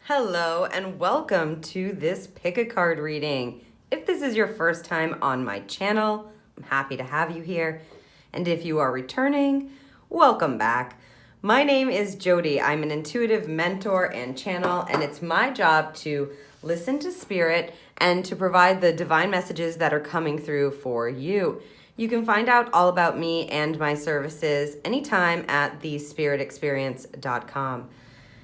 Hello and welcome to this pick a card reading. If this is your first time on my channel, I'm happy to have you here. And if you are returning, welcome back. My name is Jody. I'm an intuitive mentor and channel, and it's my job to listen to spirit and to provide the divine messages that are coming through for you. You can find out all about me and my services anytime at thespiritexperience.com.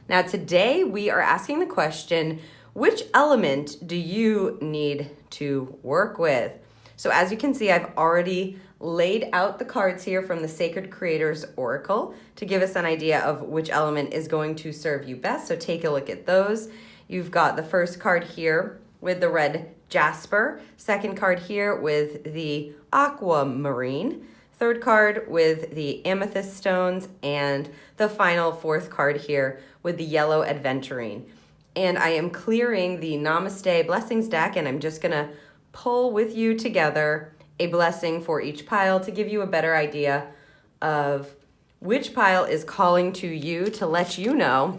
Now today we are asking the question, which element do you need to work with? So as you can see, I've already laid out the cards here from the Sacred Creators Oracle to give us an idea of which element is going to serve you best. So take a look at those. You've got the first card here with the red jasper, second card here with the aquamarine, third card with the amethyst stones, and the final fourth card here with the yellow adventurine. And I am clearing the Namaste blessings deck, and I'm just gonna pull with you together a blessing for each pile to give you a better idea of which pile is calling to you to let you know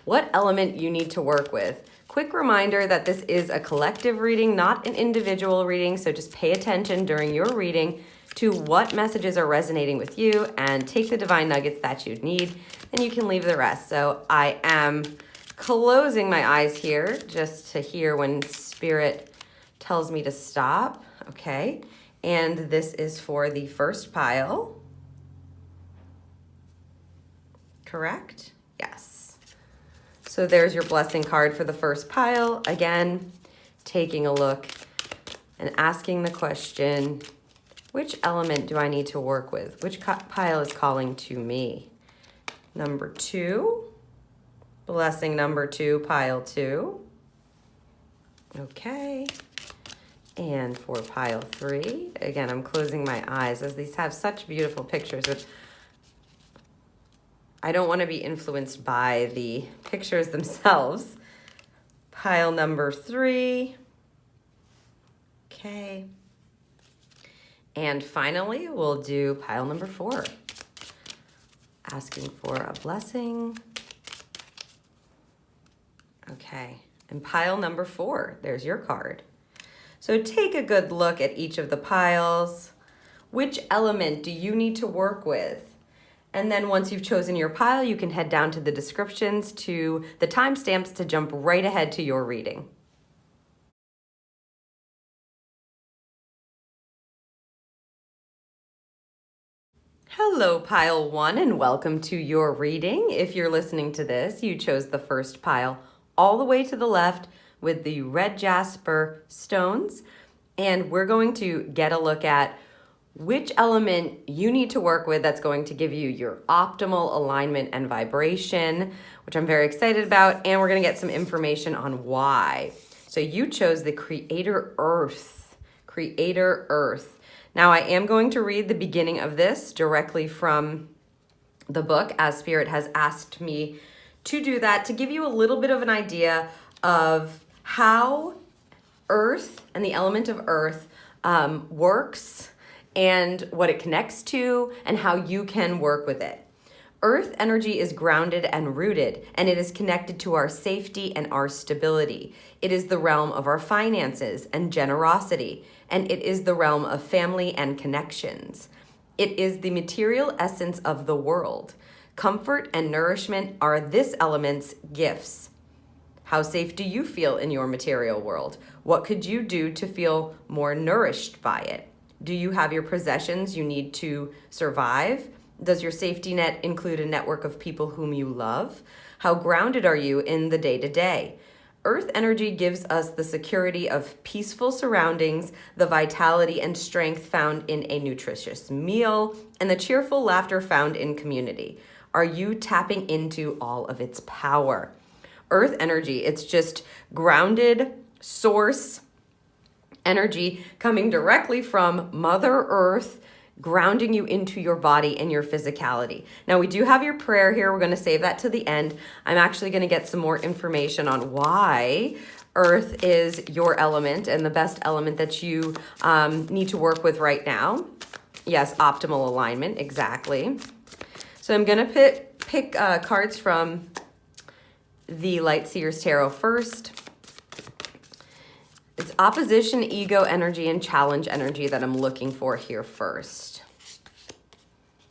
what element you need to work with. Quick reminder that this is a collective reading, not an individual reading, so just pay attention during your reading to what messages are resonating with you and take the divine nuggets that you need, and you can leave the rest. So I am closing my eyes here just to hear when spirit tells me to stop. Okay, and this is for the first pile. Correct? Yes. So there's your blessing card for the first pile. Again, taking a look and asking the question, which element do I need to work with? Which pile is calling to me? Number 2, blessing number 2, pile 2. Okay. And for pile 3, again, I'm closing my eyes as these have such beautiful pictures. I don't want to be influenced by the pictures themselves. Pile number 3. Okay. And finally, we'll do pile number 4. Asking for a blessing. Okay. And pile number 4, there's your card. So take a good look at each of the piles. Which element do you need to work with? And then once you've chosen your pile, you can head down to the descriptions to the timestamps to jump right ahead to your reading. Hello, pile 1, and welcome to your reading. If you're listening to this, you chose the first pile all the way to the left with the red jasper stones, and we're going to get a look at which element you need to work with that's going to give you your optimal alignment and vibration, which I'm very excited about, and we're going to get some information on why. So you chose the Creator Earth. Creator Earth. Now I am going to read the beginning of this directly from the book, as Spirit has asked me to do that, to give you a little bit of an idea of how Earth and the element of Earth works and what it connects to and how you can work with it. Earth energy is grounded and rooted, and it is connected to our safety and our stability. It is the realm of our finances and generosity, and it is the realm of family and connections. It is the material essence of the world. Comfort and nourishment are this element's gifts. How safe do you feel in your material world? What could you do to feel more nourished by it? Do you have your possessions you need to survive? Does your safety net include a network of people whom you love? How grounded are you in the day-to-day? Earth energy gives us the security of peaceful surroundings, the vitality and strength found in a nutritious meal, and the cheerful laughter found in community. Are you tapping into all of its power? Earth energy, it's just grounded source energy coming directly from Mother Earth, grounding you into your body and your physicality. Now we do have your prayer here. We're going to save that to the end. I'm actually going to get some more information on why Earth is your element and the best element that you need to work with right now. Yes, optimal alignment, exactly. So I'm going to pick cards from the Light Seers Tarot first. It's opposition, ego energy, and challenge energy that I'm looking for here first.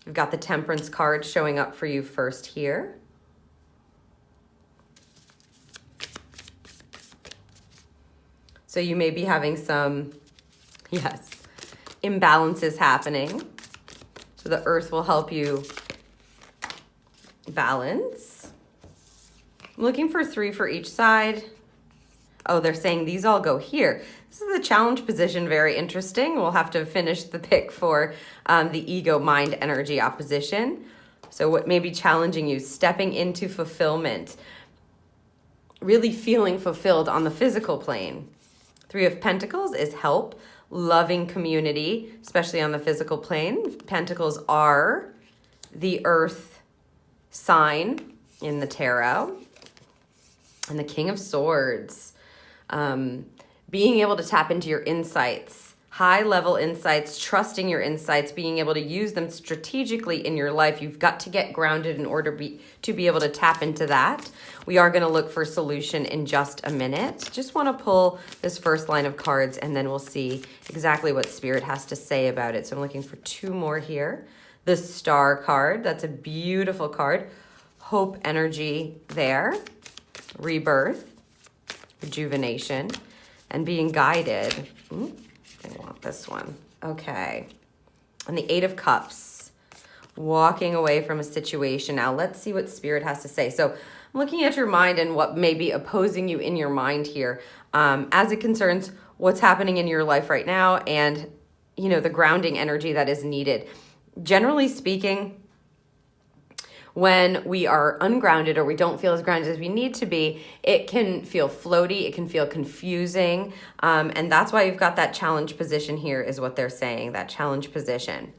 We've got the Temperance card showing up for you first here. So you may be having some, yes, imbalances happening. So the earth will help you balance. I'm looking for 3 for each side. Oh, they're saying these all go here. This is the challenge position, very interesting. We'll have to finish the pick for the ego mind energy opposition. So what may be challenging you? Stepping into fulfillment. Really feeling fulfilled on the physical plane. 3 of Pentacles is help, loving community, especially on the physical plane. Pentacles are the earth sign in the tarot. And the King of Swords. Being able to tap into your insights, high-level insights, trusting your insights, being able to use them strategically in your life. You've got to get grounded in order to be able to tap into that. We are going to look for solution in just a minute. Just want to pull this first line of cards, and then we'll see exactly what Spirit has to say about it. So I'm looking for 2 more here. The Star card, that's a beautiful card. Hope energy there. Rebirth. Rejuvenation, and being guided. Ooh, I want this one. Okay. And the 8 of Cups, walking away from a situation. Now let's see what Spirit has to say. So I'm looking at your mind and what may be opposing you in your mind here as it concerns what's happening in your life right now and, you know, the grounding energy that is needed. Generally speaking, when we are ungrounded or we don't feel as grounded as we need to be, it can feel floaty, it can feel confusing, and that's why you've got that challenge position here is what they're saying, that challenge position.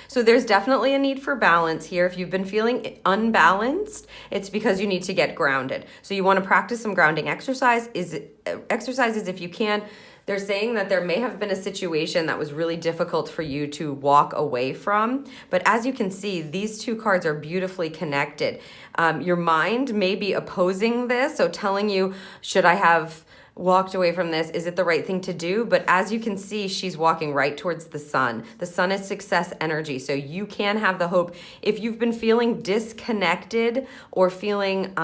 So there's definitely a need for balance here. If you've been feeling unbalanced, it's because you need to get grounded. So you want to practice some grounding exercises if you can. They're saying that there may have been a situation that was really difficult for you to walk away from. But as you can see, these 2 cards are beautifully connected. Your mind may be opposing this, so telling you, should I have walked away from this? Is it the right thing to do? But as you can see, she's walking right towards the sun. The sun is success energy, so you can have the hope. If you've been feeling disconnected or feeling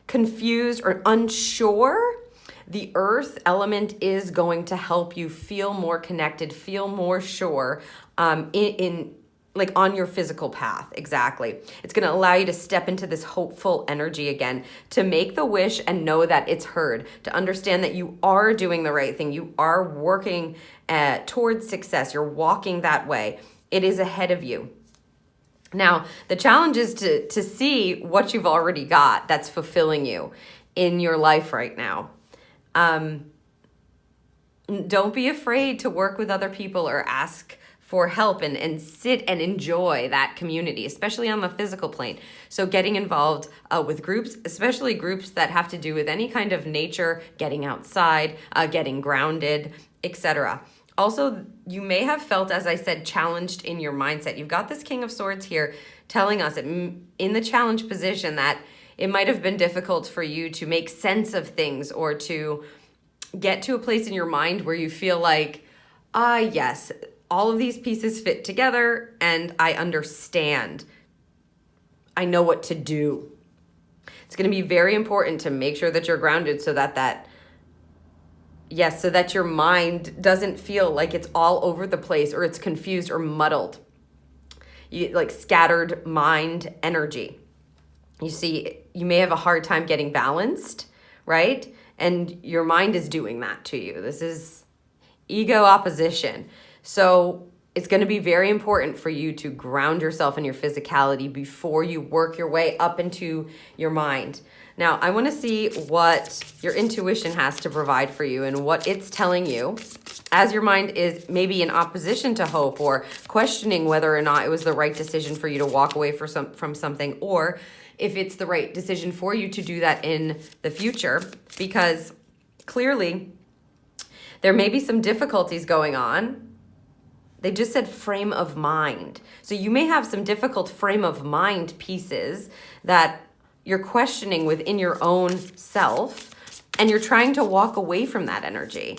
confused or unsure, the earth element is going to help you feel more connected, feel more sure in like on your physical path. Exactly. It's going to allow you to step into this hopeful energy again, to make the wish and know that it's heard, to understand that you are doing the right thing. You are working towards success. You're walking that way. It is ahead of you. Now, the challenge is to see what you've already got that's fulfilling you in your life right now. Don't be afraid to work with other people or ask for help and sit and enjoy that community, especially on the physical plane. So getting involved with groups, especially groups that have to do with any kind of nature, getting outside, getting grounded, etc. Also, you may have felt, as I said, challenged in your mindset. You've got this King of Swords here telling us in the challenge position that it might have been difficult for you to make sense of things or to get to a place in your mind where you feel like, yes, all of these pieces fit together and I understand. I know what to do. It's going to be very important to make sure that you're grounded so that your mind doesn't feel like it's all over the place or it's confused or muddled. Like scattered mind energy. You see, you may have a hard time getting balanced, right? And your mind is doing that to you. This is ego opposition. So it's going to be very important for you to ground yourself in your physicality before you work your way up into your mind. Now, I want to see what your intuition has to provide for you and what it's telling you as your mind is maybe in opposition to hope or questioning whether or not it was the right decision for you to walk away from something, or if it's the right decision for you to do that in the future, because clearly there may be some difficulties going on. They just said frame of mind. So you may have some difficult frame of mind pieces that you're questioning within your own self, and you're trying to walk away from that energy.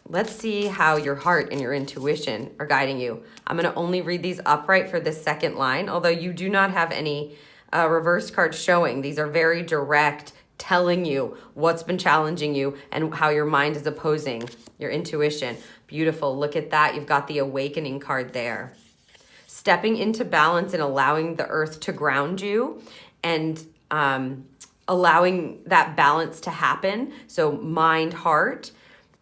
Let's see how your heart and your intuition are guiding you. I'm going to only read these upright for this second line, although you do not have any reverse cards showing. These are very direct, telling you what's been challenging you and how your mind is opposing your intuition. Beautiful. Look at that. You've got the awakening card there. Stepping into balance and allowing the earth to ground you, and allowing that balance to happen. So mind, heart.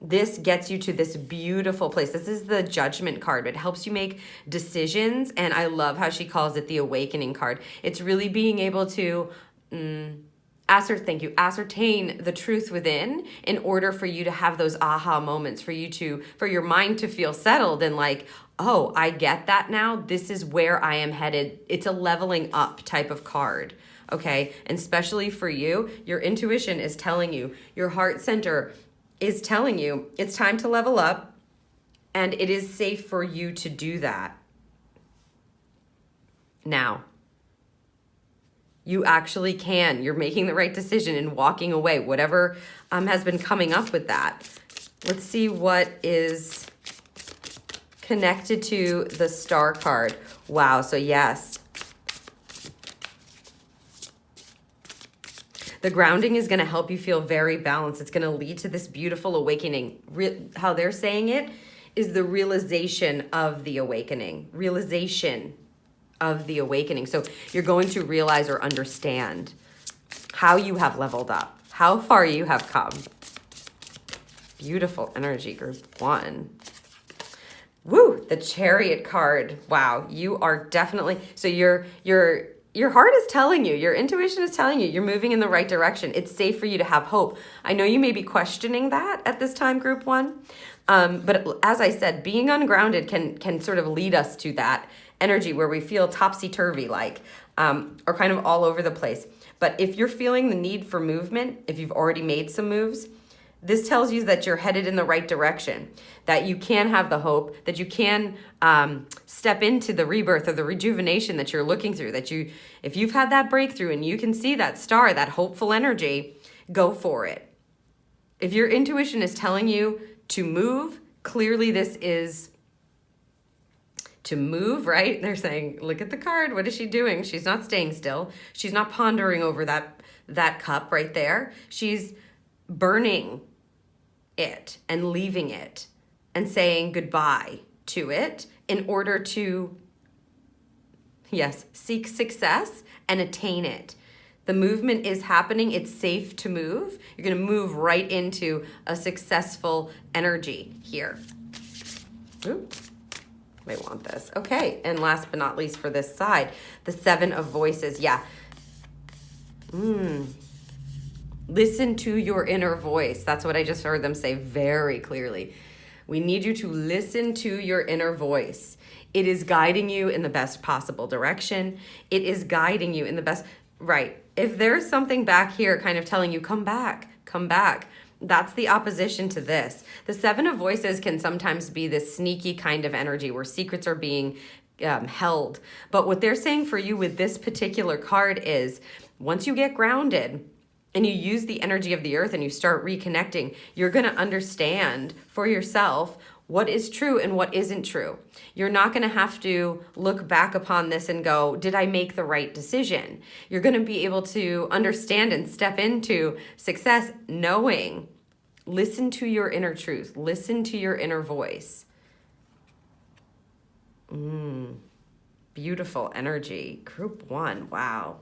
This gets you to this beautiful place. This is the Judgment card. It helps you make decisions, and I love how she calls it the Awakening card. It's really being able to ascertain the truth within in order for you to have those aha moments, for your mind to feel settled and like, oh, I get that now. This is where I am headed. It's a leveling up type of card. Okay. And especially for you, your intuition is telling you, your heart center is telling you it's time to level up, and it is safe for you to do that. Now, you actually can. You're making the right decision in walking away, whatever has been coming up with that. Let's see what is connected to the Star card. Wow, so yes. The grounding is going to help you feel very balanced. It's going to lead to this beautiful awakening. How they're saying it is the realization of the awakening. Realization of the awakening. So you're going to realize or understand how you have leveled up, how far you have come. Beautiful energy, group 1. Woo, the Chariot card. Wow, you are definitely, so your heart is telling you, your intuition is telling you, you're moving in the right direction. It's safe for you to have hope. I know you may be questioning that at this time, group 1. But as I said, being ungrounded can sort of lead us to that energy where we feel topsy-turvy like, or kind of all over the place. But if you're feeling the need for movement, if you've already made some moves, this tells you that you're headed in the right direction, that you can have the hope, that you can step into the rebirth or the rejuvenation that you're looking through, that if you've had that breakthrough and you can see that star, that hopeful energy, go for it. If your intuition is telling you to move, clearly this is to move, right? They're saying, look at the card. What is she doing? She's not staying still. She's not pondering over that cup right there. She's burning it and leaving it and saying goodbye to it in order to, yes, seek success and attain it. The movement is happening. It's safe to move. You're going to move right into a successful energy here. Ooh, may want this. Okay, and last but not least for this side, the 7 of Voices. Yeah. Listen to your inner voice. That's what I just heard them say very clearly. We need you to listen to your inner voice. It is guiding you in the best possible direction. It is guiding you in the best, right. If there's something back here kind of telling you, come back, that's the opposition to this. The 7 of Voices can sometimes be this sneaky kind of energy where secrets are being held. But what they're saying for you with this particular card is once you get grounded, and you use the energy of the earth and you start reconnecting, you're going to understand for yourself what is true and what isn't true. You're not going to have to look back upon this and go, did I make the right decision? You're going to be able to understand and step into success knowing, listen to your inner truth, listen to your inner voice. Beautiful energy. Group 1, wow.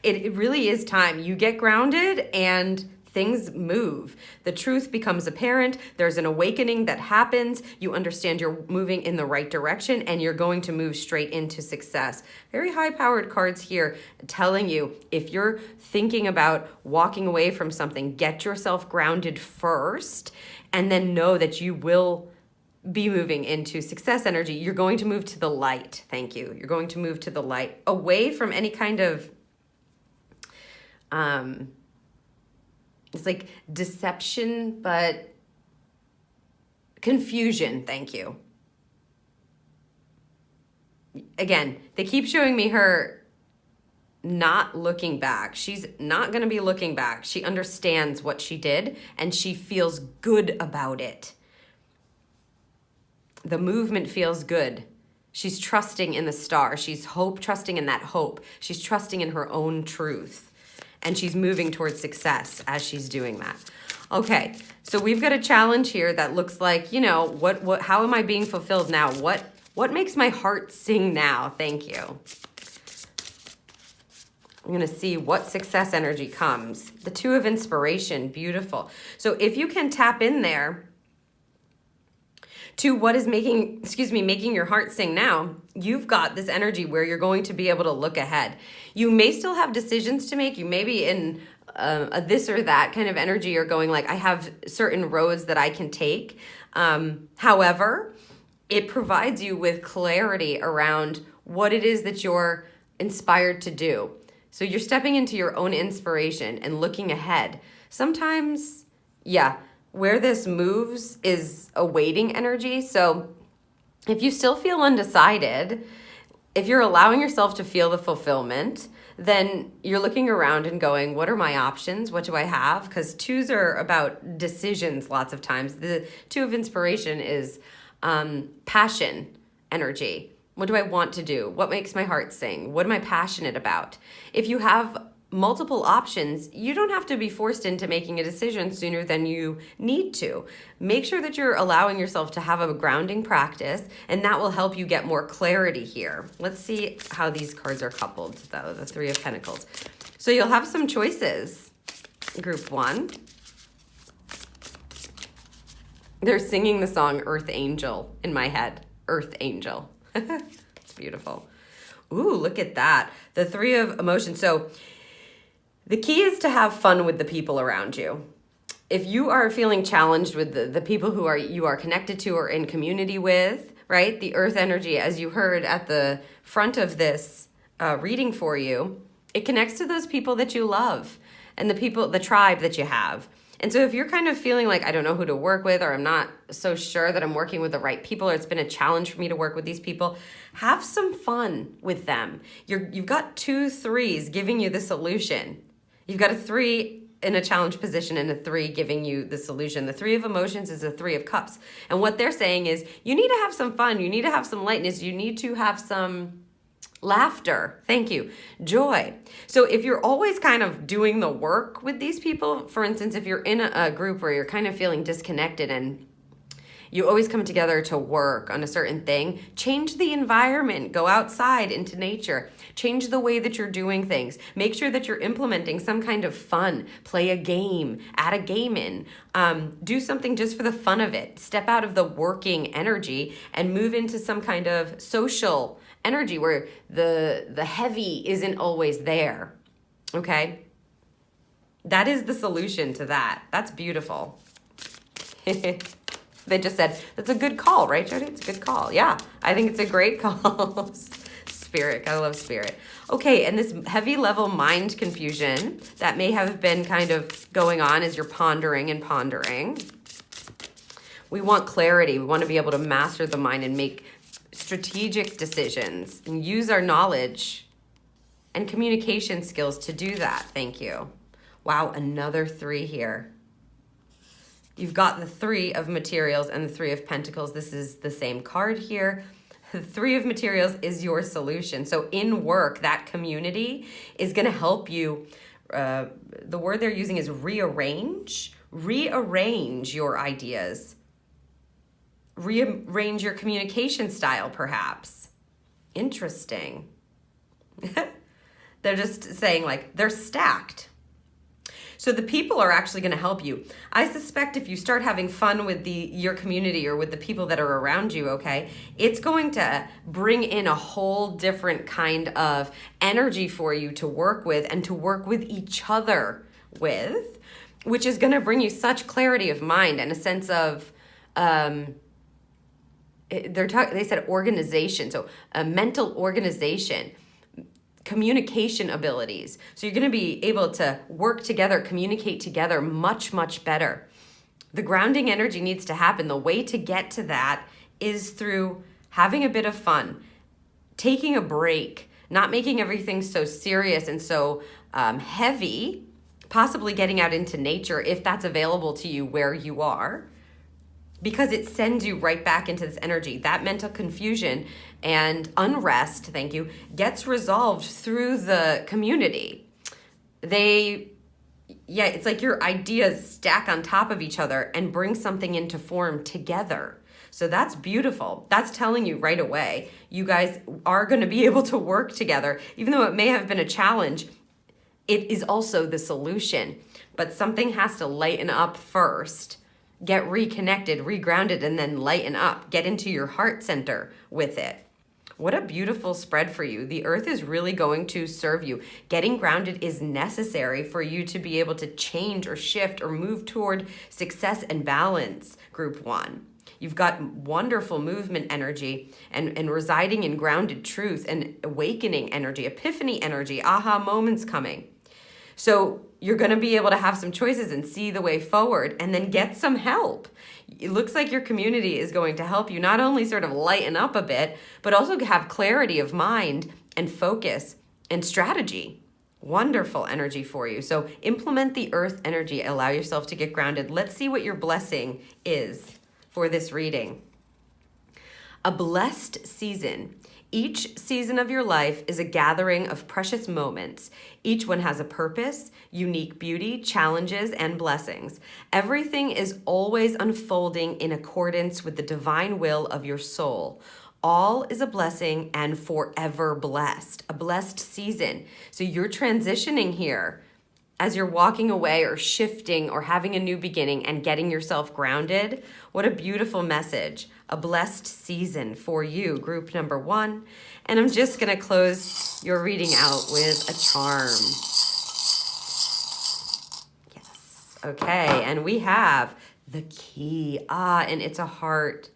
It really is time. You get grounded and things move. The truth becomes apparent. There's an awakening that happens. You understand you're moving in the right direction and you're going to move straight into success. Very high-powered cards here telling you if you're thinking about walking away from something, get yourself grounded first and then know that you will be moving into success energy. You're going to move to the light. Thank you. You're going to move to the light away from any kind of it's like deception, but confusion. Thank you. Again, they keep showing me her not looking back. She's not going to be looking back. She understands what she did and she feels good about it. The movement feels good. She's trusting in the star. She's trusting in that hope. She's trusting in her own truth. And she's moving towards success as she's doing that. Okay, so we've got a challenge here that looks like, you know, how am I being fulfilled now? What makes my heart sing now? Thank you. I'm going to see what success energy comes. The Two of Inspiration, beautiful. So if you can tap in there to what is making your heart sing now, you've got this energy where you're going to be able to look ahead. You may still have decisions to make. You may be in a this or that kind of energy. You're going like, I have certain roads that I can take. However, it provides you with clarity around what it is that you're inspired to do. So you're stepping into your own inspiration and looking ahead. Sometimes, where this moves is a waiting energy. So if you still feel undecided, if you're allowing yourself to feel the fulfillment, then you're looking around and going, what are my options? What do I have? Because twos are about decisions lots of times. The Two of Inspiration is passion energy. What do I want to do? What makes my heart sing? What am I passionate about? If you have multiple options, you don't have to be forced into making a decision sooner than you need to. Make sure that you're allowing yourself to have a grounding practice, and that will help you get more clarity here. Let's see how these cards are coupled, though, the Three of Pentacles. So you'll have some choices, Group 1. They're singing the song Earth Angel in my head. Earth Angel. It's beautiful. Ooh, look at that. The Three of Emotions. So the key is to have fun with the people around you. If you are feeling challenged with the people who you are connected to or in community with, right? The earth energy, as you heard at the front of this reading for you, it connects to those people that you love and the tribe that you have. And so if you're kind of feeling like, I don't know who to work with, or I'm not so sure that I'm working with the right people, or it's been a challenge for me to work with these people, have some fun with them. You've got 2 3s giving you the solution. You've got a 3 in a challenge position and a 3 giving you the solution. The Three of Emotions is a 3 of Cups. And what they're saying is you need to have some fun. You need to have some lightness. You need to have some laughter. Thank you. Joy. So if you're always kind of doing the work with these people, for instance, if you're in a group where you're kind of feeling disconnected and you always come together to work on a certain thing, change the environment, go outside into nature, change the way that you're doing things, make sure that you're implementing some kind of fun, play a game, add a game in, do something just for the fun of it, step out of the working energy and move into some kind of social energy where the heavy isn't always there, okay? That is the solution to that. That's beautiful. They just said, that's a good call, right, Jody? It's a good call. Yeah, I think it's a great call. Spirit, I love spirit. Okay, and this heavy level mind confusion that may have been kind of going on as you're pondering and pondering. We want clarity. We want to be able to master the mind and make strategic decisions and use our knowledge and communication skills to do that. Thank you. Wow, another 3 here. You've got the 3 of Materials and the 3 of Pentacles. This is the same card here. The 3 of Materials is your solution. So in work, that community is going to help you. The word they're using is rearrange. Rearrange your ideas. Rearrange your communication style, perhaps. Interesting. They're just saying, like, they're stacked. So the people are actually going to help you. I suspect if you start having fun with your community or with the people that are around you, okay, it's going to bring in a whole different kind of energy for you to work with and to work with each other with, which is going to bring you such clarity of mind and a sense of, they said organization, so a mental organization, communication abilities. So you're going to be able to work together, communicate together much, much better. The grounding energy needs to happen. The way to get to that is through having a bit of fun, taking a break, not making everything so serious and so heavy, possibly getting out into nature if that's available to you where you are, because it sends you right back into this energy. That mental confusion and unrest, thank you, gets resolved through the community. It's like your ideas stack on top of each other and bring something into form together. So that's beautiful. That's telling you right away, you guys are going to be able to work together. Even though it may have been a challenge, it is also the solution. But something has to lighten up first, get reconnected, regrounded, and then lighten up. Get into your heart center with it. What a beautiful spread for you. The earth is really going to serve you. Getting grounded is necessary for you to be able to change or shift or move toward success and balance, group 1. You've got wonderful movement energy and residing in grounded truth and awakening energy, epiphany energy, aha moments coming. So you're going to be able to have some choices and see the way forward and then get some help. It looks like your community is going to help you not only sort of lighten up a bit, but also have clarity of mind and focus and strategy. Wonderful energy for you. So implement the earth energy. Allow yourself to get grounded. Let's see what your blessing is for this reading. A blessed season. Each season of your life is a gathering of precious moments. Each one has a purpose, unique beauty, challenges, and blessings. Everything is always unfolding in accordance with the divine will of your soul. All is a blessing and forever blessed. A blessed season. So you're transitioning here as you're walking away or shifting or having a new beginning and getting yourself grounded. What a beautiful message. A blessed season for you, group number 1. And I'm just going to close your reading out with a charm. Yes. Okay. And we have the key. And it's a heart.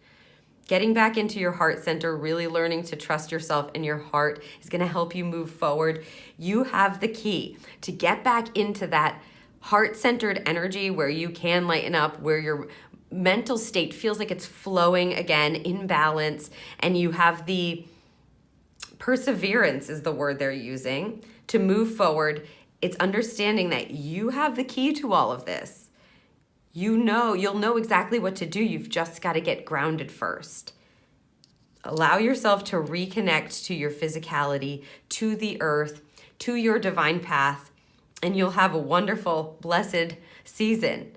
Getting back into your heart center, really learning to trust yourself and your heart is going to help you move forward. You have the key to get back into that heart-centered energy where you can lighten up, where your mental state feels like it's flowing again in balance, and you have the perseverance is the word they're using to move forward. It's understanding that you have the key to all of this. You'll know exactly what to do. You've just got to get grounded first. Allow yourself to reconnect to your physicality, to the earth, to your divine path, and you'll have a wonderful, blessed season.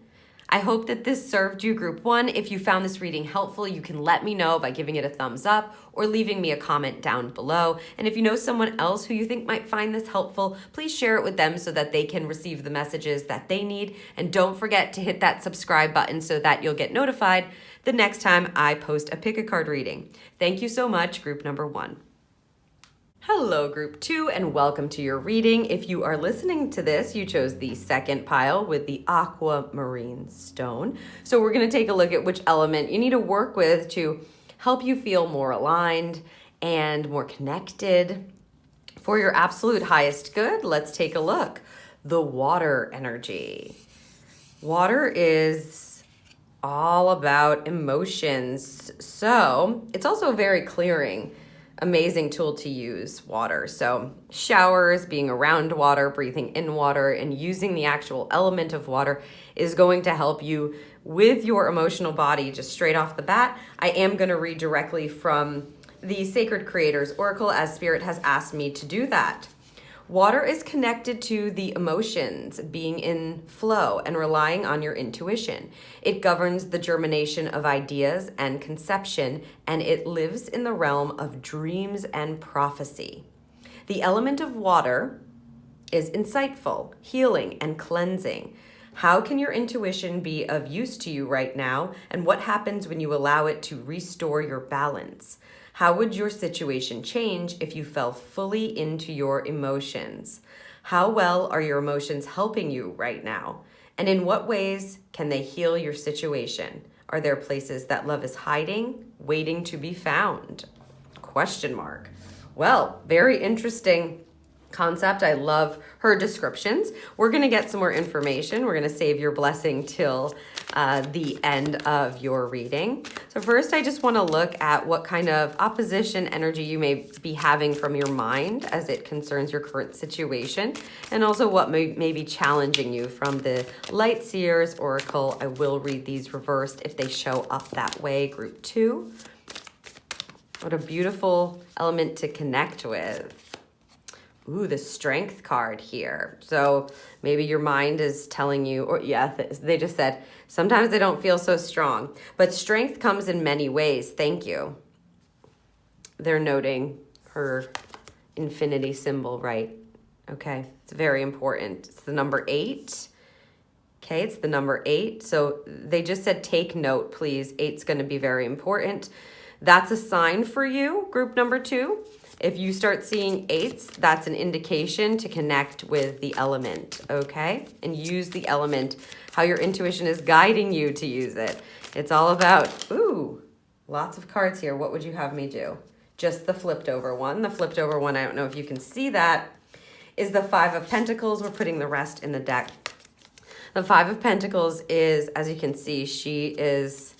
I hope that this served you, group 1. If you found this reading helpful, you can let me know by giving it a thumbs up or leaving me a comment down below. And if you know someone else who you think might find this helpful, please share it with them so that they can receive the messages that they need. And don't forget to hit that subscribe button so that you'll get notified the next time I post a pick a card reading. Thank you so much, group number 1. Hello, group 2, and welcome to your reading. If you are listening to this, you chose the second pile with the aquamarine stone. So we're going to take a look at which element you need to work with to help you feel more aligned and more connected for your absolute highest good. Let's take a look. The water energy. Water is all about emotions. So it's also very clearing. Amazing tool to use, water. So showers, being around water, breathing in water, and using the actual element of water is going to help you with your emotional body just straight off the bat. I am going to read directly from the Sacred Creators Oracle as Spirit has asked me to do that. Water is connected to the emotions, being in flow and relying on your intuition. It governs the germination of ideas and conception, and it lives in the realm of dreams and prophecy. The element of water is insightful, healing, and cleansing. How can your intuition be of use to you right now, and what happens when you allow it to restore your balance? How would your situation change if you fell fully into your emotions? How well are your emotions helping you right now? And in what ways can they heal your situation? Are there places that love is hiding, waiting to be found? Question mark. Well, very interesting concept. I love her descriptions. We're going to get some more information. We're going to save your blessing till the end of your reading. So first, I just want to look at what kind of opposition energy you may be having from your mind as it concerns your current situation, and also what may be challenging you from the Light Seers Oracle. I will read these reversed if they show up that way, group 2. What a beautiful element to connect with. Ooh, the Strength card here. So maybe your mind is telling you, or yeah, they just said, sometimes they don't feel so strong. But strength comes in many ways. Thank you. They're noting her infinity symbol, right? Okay, it's very important. It's the number 8. Okay, it's the number 8. So they just said, take note, please. 8's going to be very important. That's a sign for you, group number 2. If you start seeing 8s, that's an indication to connect with the element, okay? And use the element, how your intuition is guiding you to use it. It's all about, ooh, lots of cards here. What would you have me do? Just the flipped over one. The flipped over one, I don't know if you can see that, is the 5 of Pentacles. We're putting the rest in the deck. The 5 of Pentacles is, as you can see, she is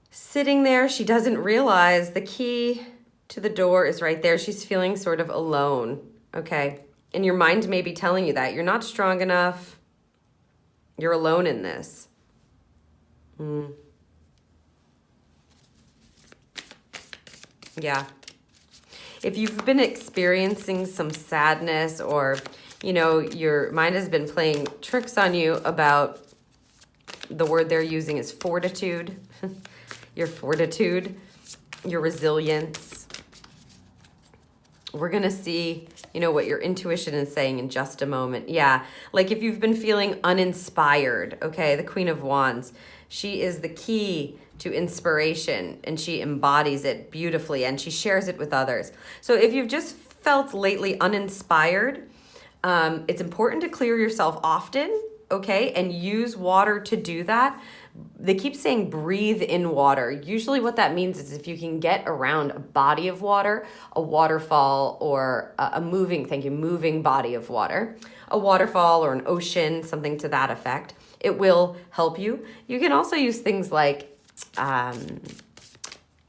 sitting there. She doesn't realize the key to the door is right there. She's feeling sort of alone, okay? And your mind may be telling you that. You're not strong enough. You're alone in this. Yeah. If you've been experiencing some sadness, or, you know, your mind has been playing tricks on you about, the word they're using is fortitude. Your fortitude, your resilience. We're going to see, you know, what your intuition is saying in just a moment. Yeah, like if you've been feeling uninspired, okay, the Queen of Wands, she is the key to inspiration, and she embodies it beautifully, and she shares it with others. So if you've just felt lately uninspired, it's important to clear yourself often, okay, and use water to do that. They keep saying breathe in water. Usually what that means is if you can get around a body of water, a waterfall, or a moving body of water, a waterfall or an ocean, something to that effect, it will help you. You can also use things like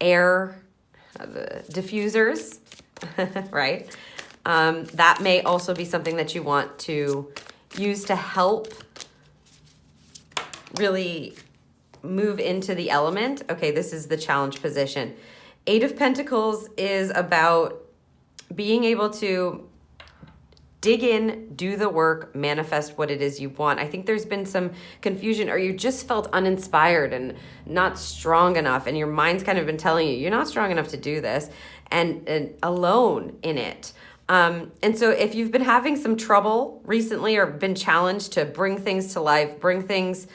air diffusers, right? That may also be something that you want to use to help really move into the element. Okay, this is the challenge position. 8 of Pentacles is about being able to dig in, do the work, manifest what it is you want. I think there's been some confusion, or you just felt uninspired and not strong enough, and your mind's kind of been telling you, you're not strong enough to do this, and alone in it. And so if you've been having some trouble recently, or been challenged to bring things to life, bring things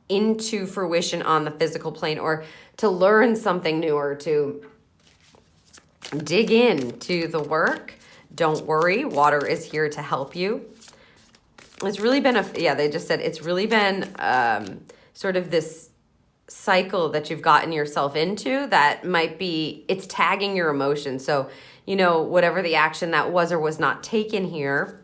into fruition on the physical plane, or to learn something new, or to dig in to the work, don't worry, water is here to help you. It's really been they just said it's really been sort of this cycle that you've gotten yourself into that might be, it's tagging your emotions. So, you know, whatever the action that was or was not taken here,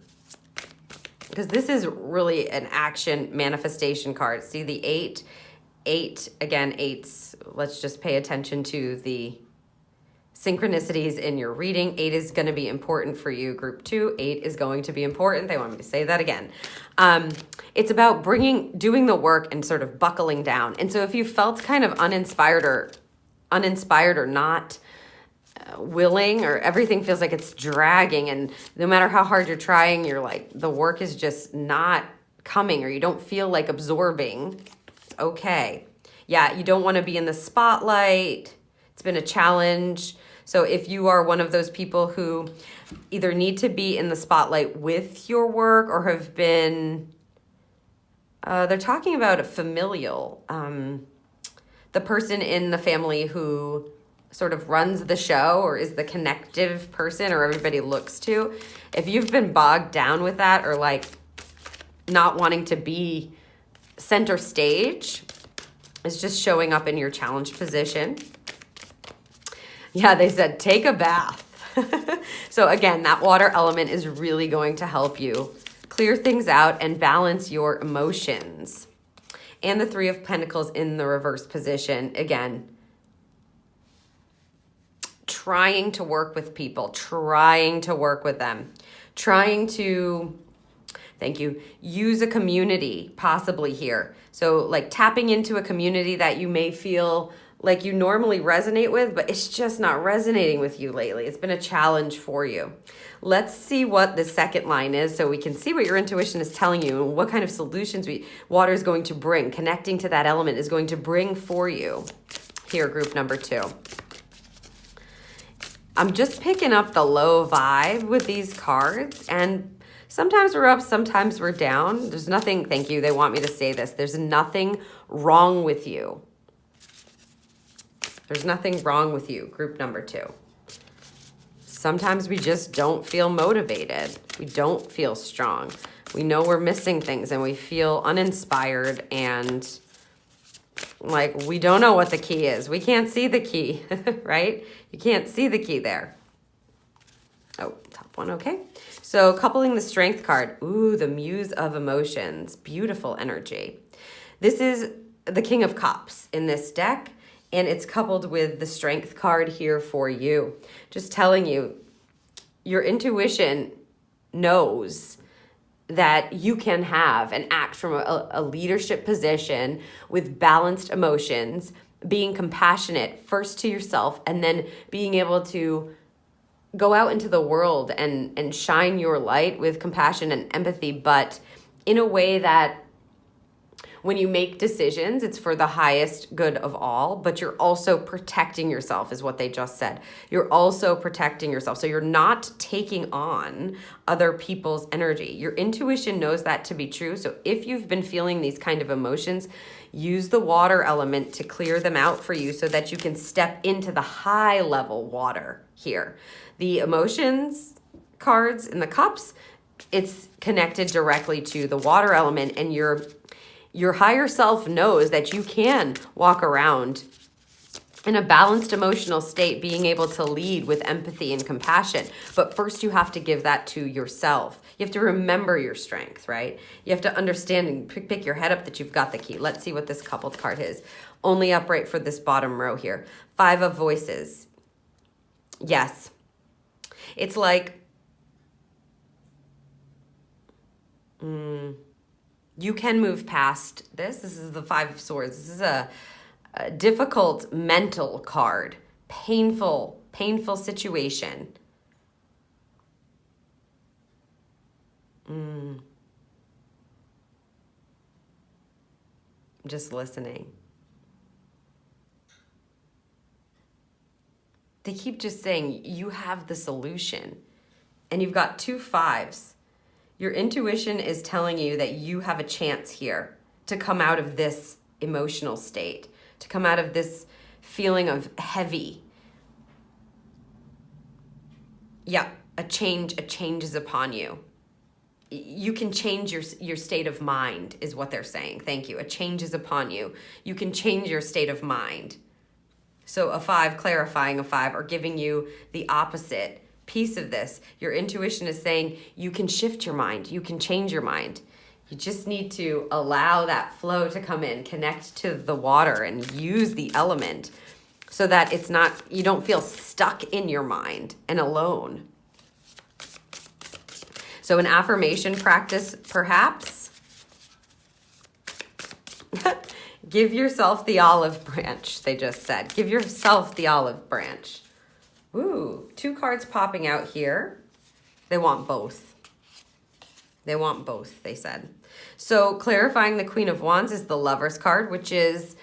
because this is really an action manifestation card. See the 8, again, 8s, let's just pay attention to the synchronicities in your reading. 8 is going to be important for you, group 2. 8 is going to be important. They want me to say that again. It's about doing the work and sort of buckling down. And so if you felt kind of uninspired or not willing, or everything feels like it's dragging, and no matter how hard you're trying, you're like, the work is just not coming, or you don't feel like absorbing, okay. Yeah, you don't want to be in the spotlight. It's been a challenge. So if you are one of those people who either need to be in the spotlight with your work, or have been, they're talking about a familial, the person in the family who sort of runs the show, or is the connective person, or everybody looks to. If you've been bogged down with that, or like not wanting to be center stage, it's just showing up in your challenge position. Yeah, they said take a bath. So again, that water element is really going to help you clear things out and balance your emotions. And the Three of Pentacles in the reverse position, again, trying to work with people, trying to work with them, trying to, thank you, use a community possibly here. So like tapping into a community that you may feel like you normally resonate with, but it's just not resonating with you lately. It's been a challenge for you. Let's see what the second line is so we can see what your intuition is telling you and what kind of solutions water is going to bring. Connecting to that element is going to bring for you. Here, group number 2. I'm just picking up the low vibe with these cards, and sometimes we're up, sometimes we're down. There's nothing, thank you, they want me to say this. There's nothing wrong with you. There's nothing wrong with you, group number 2. Sometimes we just don't feel motivated. We don't feel strong. We know we're missing things and we feel uninspired and like we don't know what the key is. We can't see the key, right? You can't see the key there. Oh, top one, okay. So coupling the Strength card. Ooh, the Muse of Emotions. Beautiful energy. This is the King of Cups in this deck. And it's coupled with the Strength card here for you. Just telling you, your intuition knows that you can have and act from a leadership position with balanced emotions, being compassionate first to yourself, and then being able to go out into the world and shine your light with compassion and empathy, but in a way that when you make decisions, it's for the highest good of all, but you're also protecting yourself is what they just said. You're also protecting yourself. So you're not taking on other people's energy. Your intuition knows that to be true. So if you've been feeling these kind of emotions, use the water element to clear them out for you so that you can step into the high level water here. The emotions cards in the cups, it's connected directly to the water element, and your higher self knows that you can walk around in a balanced emotional state, being able to lead with empathy and compassion. But first you have to give that to yourself. You have to remember your strength, right? You have to understand and pick your head up that you've got the key. Let's see what this coupled card is. Only upright for this bottom row here. 5 of Voices. Yes. It's like, you can move past this. This is the 5 of Swords. This is a difficult mental card. Painful situation. I'm just listening. They keep just saying, you have the solution. And you've got 2 5s. Your intuition is telling you that you have a chance here to come out of this emotional state, to come out of this feeling of heavy. Yeah, a change is upon you. You can change your state of mind is what they're saying. Thank you. A change is upon you. You can change your state of mind. So a 5, clarifying a 5, or giving you the opposite piece of this. Your intuition is saying you can shift your mind. You can change your mind. You just need to allow that flow to come in, connect to the water and use the element so that it's not, you don't feel stuck in your mind and alone. So an affirmation practice, perhaps. Give yourself the olive branch, they just said. Give yourself the olive branch. Ooh, 2 cards popping out here. They want both. They want both, they said. So clarifying the Queen of Wands is the Lover's card, which is,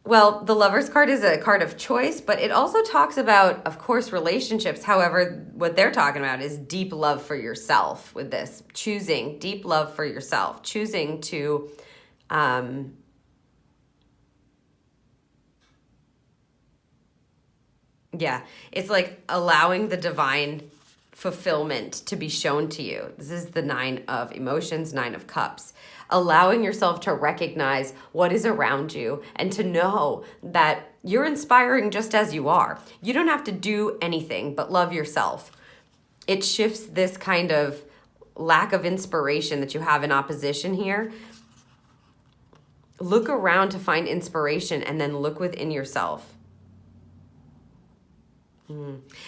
well, the Lover's card is a card of choice, but it also talks about, of course, relationships. However, what they're talking about is deep love for yourself with this. Choosing deep love for yourself. Choosing to yeah, it's like allowing the divine fulfillment to be shown to you. This is the 9 of Emotions, 9 of Cups. Allowing yourself to recognize what is around you and to know that you're inspiring just as you are. You don't have to do anything but love yourself. It shifts this kind of lack of inspiration that you have in opposition here. Look around to find inspiration and then look within yourself.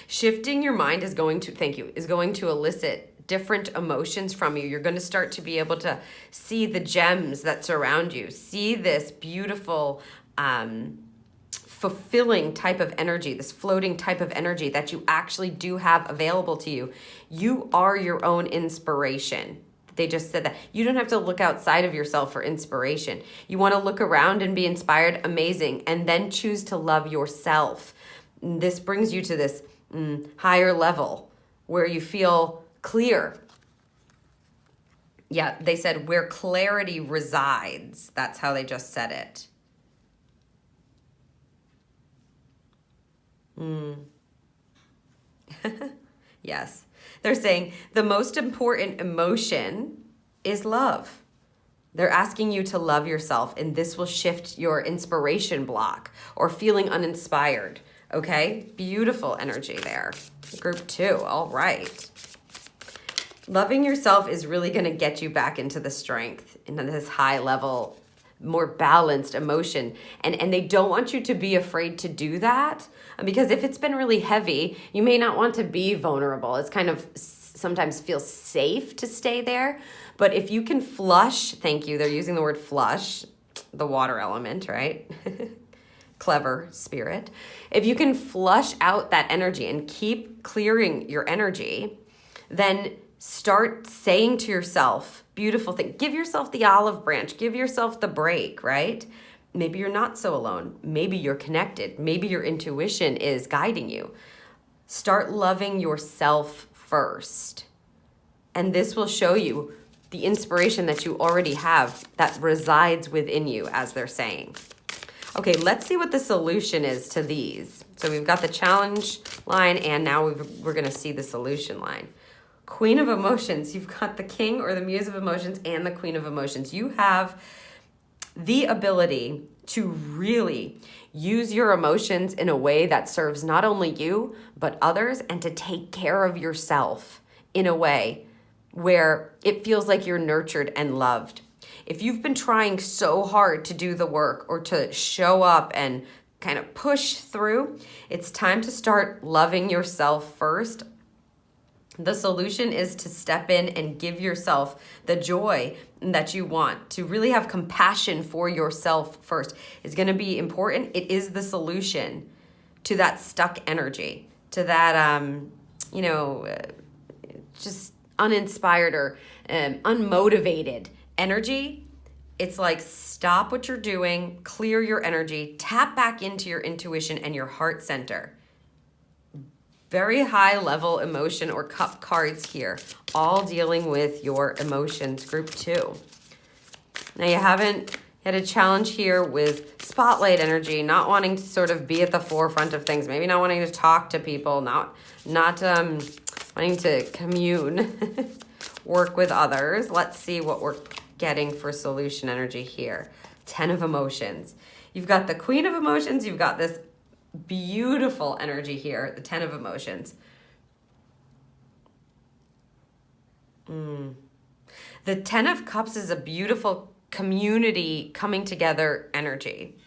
Shifting your mind is going to elicit different emotions from you. You're going to start to be able to see the gems that surround you. See this beautiful, fulfilling type of energy, this floating type of energy that you actually do have available to you. You are your own inspiration. They just said that. You don't have to look outside of yourself for inspiration. You want to look around and be inspired, amazing, and then choose to love yourself. This brings you to this higher level where you feel clear. Yeah, they said where clarity resides. That's how they just said it. Yes. They're saying the most important emotion is love. They're asking you to love yourself, and this will shift your inspiration block or feeling uninspired. Okay? Beautiful energy there. Group 2. All right. Loving yourself is really going to get you back into the strength, into this high level, more balanced emotion. And they don't want you to be afraid to do that, because if it's been really heavy, you may not want to be vulnerable. It's kind of sometimes feels safe to stay there. But if you can flush, thank you, they're using the word flush, the water element, right? Clever spirit. If you can flush out that energy and keep clearing your energy, then start saying to yourself, beautiful thing. Give yourself the olive branch. Give yourself the break, right? Maybe you're not so alone. Maybe you're connected. Maybe your intuition is guiding you. Start loving yourself first. And this will show you the inspiration that you already have that resides within you, as they're saying. Okay, let's see what the solution is to these. So we've got the challenge line, and now we're going to see the solution line. Queen of Emotions. You've got the King or the Muse of Emotions and the Queen of Emotions. You have the ability to really use your emotions in a way that serves not only you, but others, and to take care of yourself in a way where it feels like you're nurtured and loved. If you've been trying so hard to do the work or to show up and kind of push through, it's time to start loving yourself first. The solution is to step in and give yourself the joy that you want. To really have compassion for yourself first is going to be important. It is the solution to that stuck energy, to that, just uninspired or unmotivated energy. It's like, stop what you're doing, clear your energy, tap back into your intuition and your heart center. Very high level emotion or cup cards here, all dealing with your emotions, group 2. Now you haven't had a challenge here with spotlight energy, not wanting to sort of be at the forefront of things, maybe not wanting to talk to people, not wanting to commune, work with others. Let's see what we're getting for solution energy here. 10 of Emotions. You've got the Queen of Emotions, you've got this beautiful energy here, the 10 of Emotions. The 10 of Cups is a beautiful community coming together energy.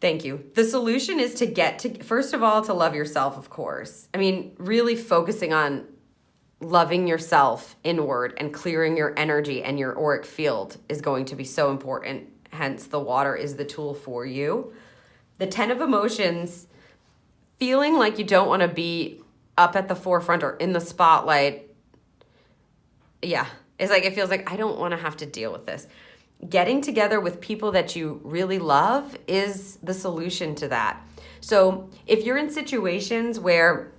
Thank you. The solution is to get to, first of all, to love yourself, of course. I mean, really focusing on loving yourself inward and clearing your energy and your auric field is going to be so important. Hence, the water is the tool for you. The 10 of Emotions, feeling like you don't want to be up at the forefront or in the spotlight. Yeah, it's like, it feels like I don't want to have to deal with this. Getting together with people that you really love is the solution to that. So if you're in situations where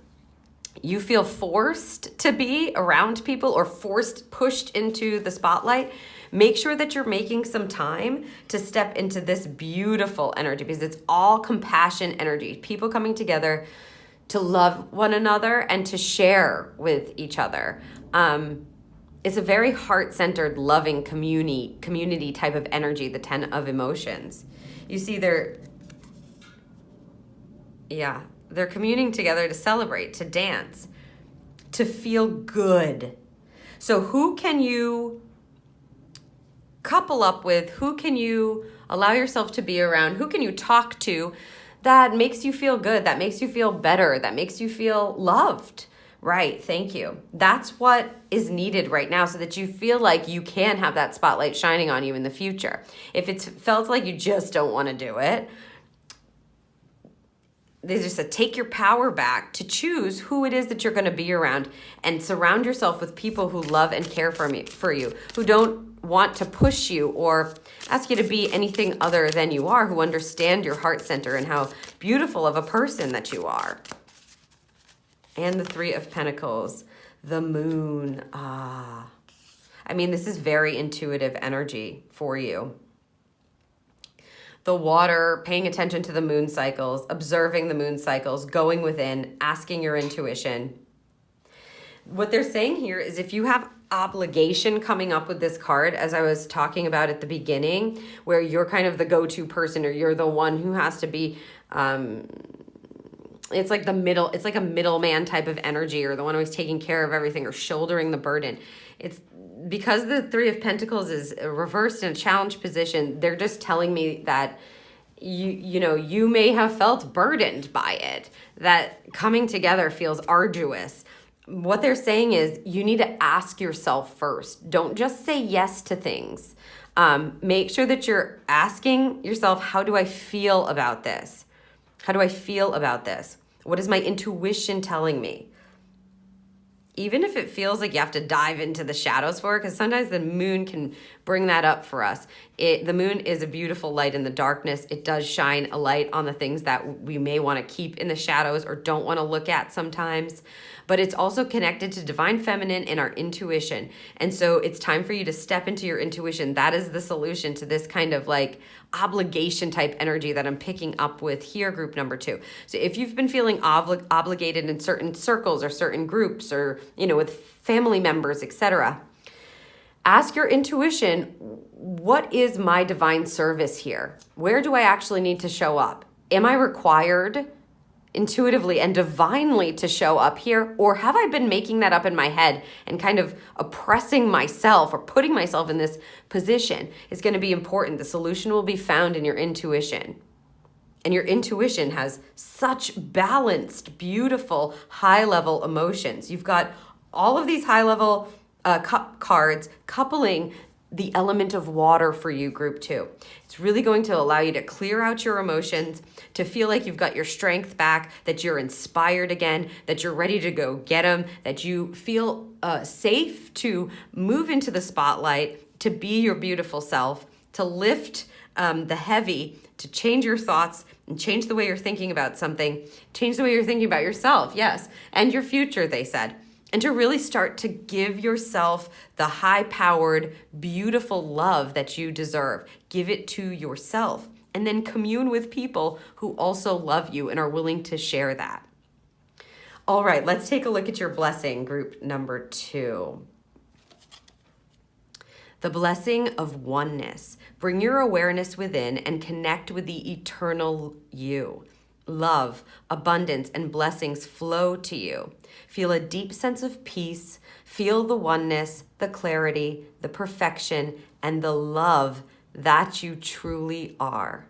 you feel forced to be around people or pushed into the spotlight, make sure that you're making some time to step into this beautiful energy, because it's all compassion energy. People coming together to love one another and to share with each other. It's a very heart-centered, loving community type of energy, the 10 of emotions. You see, they're communing together to celebrate, to dance, to feel good. So who can you couple up with? Who can you allow yourself to be around? Who can you talk to that makes you feel good, that makes you feel better, that makes you feel loved? Right, thank you. That's what is needed right now so that you feel like you can have that spotlight shining on you in the future. If it's felt like you just don't want to do it, there's just a take your power back to choose who it is that you're going to be around, and surround yourself with people who love and care for you, who don't want to push you or ask you to be anything other than you are, who understand your heart center and how beautiful of a person that you are. And the 3 of Pentacles, the moon. I mean, this is very intuitive energy for you. The water, paying attention to the moon cycles, observing the moon cycles, going within, asking your intuition. What they're saying here is if you have obligation coming up with this card, as I was talking about at the beginning, where you're kind of the go-to person, or you're the one who has to be, it's like a middleman type of energy, or the one who's taking care of everything or shouldering the burden. It's because the 3 of Pentacles is reversed in a challenge position. They're just telling me that you may have felt burdened by it, that coming together feels arduous. What they're saying is you need to ask yourself first. Don't just say yes to things. Make sure that you're asking yourself, how do I feel about this? How do I feel about this? What is my intuition telling me? Even if it feels like you have to dive into the shadows for it, because sometimes the moon can bring that up for us. The moon is a beautiful light in the darkness. It does shine a light on the things that we may want to keep in the shadows or don't want to look at sometimes. But it's also connected to divine feminine and our intuition. And so it's time for you to step into your intuition. That is the solution to this kind of like obligation type energy that I'm picking up with here, group number 2. So if you've been feeling obligated in certain circles or certain groups, or, with family members, etc., ask your intuition, what is my divine service here? Where do I actually need to show up? Am I required intuitively and divinely to show up here, or have I been making that up in my head and kind of oppressing myself or putting myself in this position? Is going to be important. The solution will be found in your intuition. And your intuition has such balanced, beautiful, high-level emotions. You've got all of these high-level cards coupling the element of water for you, group 2. It's really going to allow you to clear out your emotions, to feel like you've got your strength back, that you're inspired again, that you're ready to go get them, that you feel safe to move into the spotlight, to be your beautiful self, to lift the heavy, to change your thoughts and change the way you're thinking about something, change the way you're thinking about yourself, yes, and your future, they said. And to really start to give yourself the high-powered, beautiful love that you deserve. Give it to yourself. And then commune with people who also love you and are willing to share that. All right, let's take a look at your blessing, group number 2. The blessing of oneness. Bring your awareness within and connect with the eternal you. Love, abundance, and blessings flow to you. Feel a deep sense of peace. Feel the oneness, the clarity, the perfection, and the love that you truly are.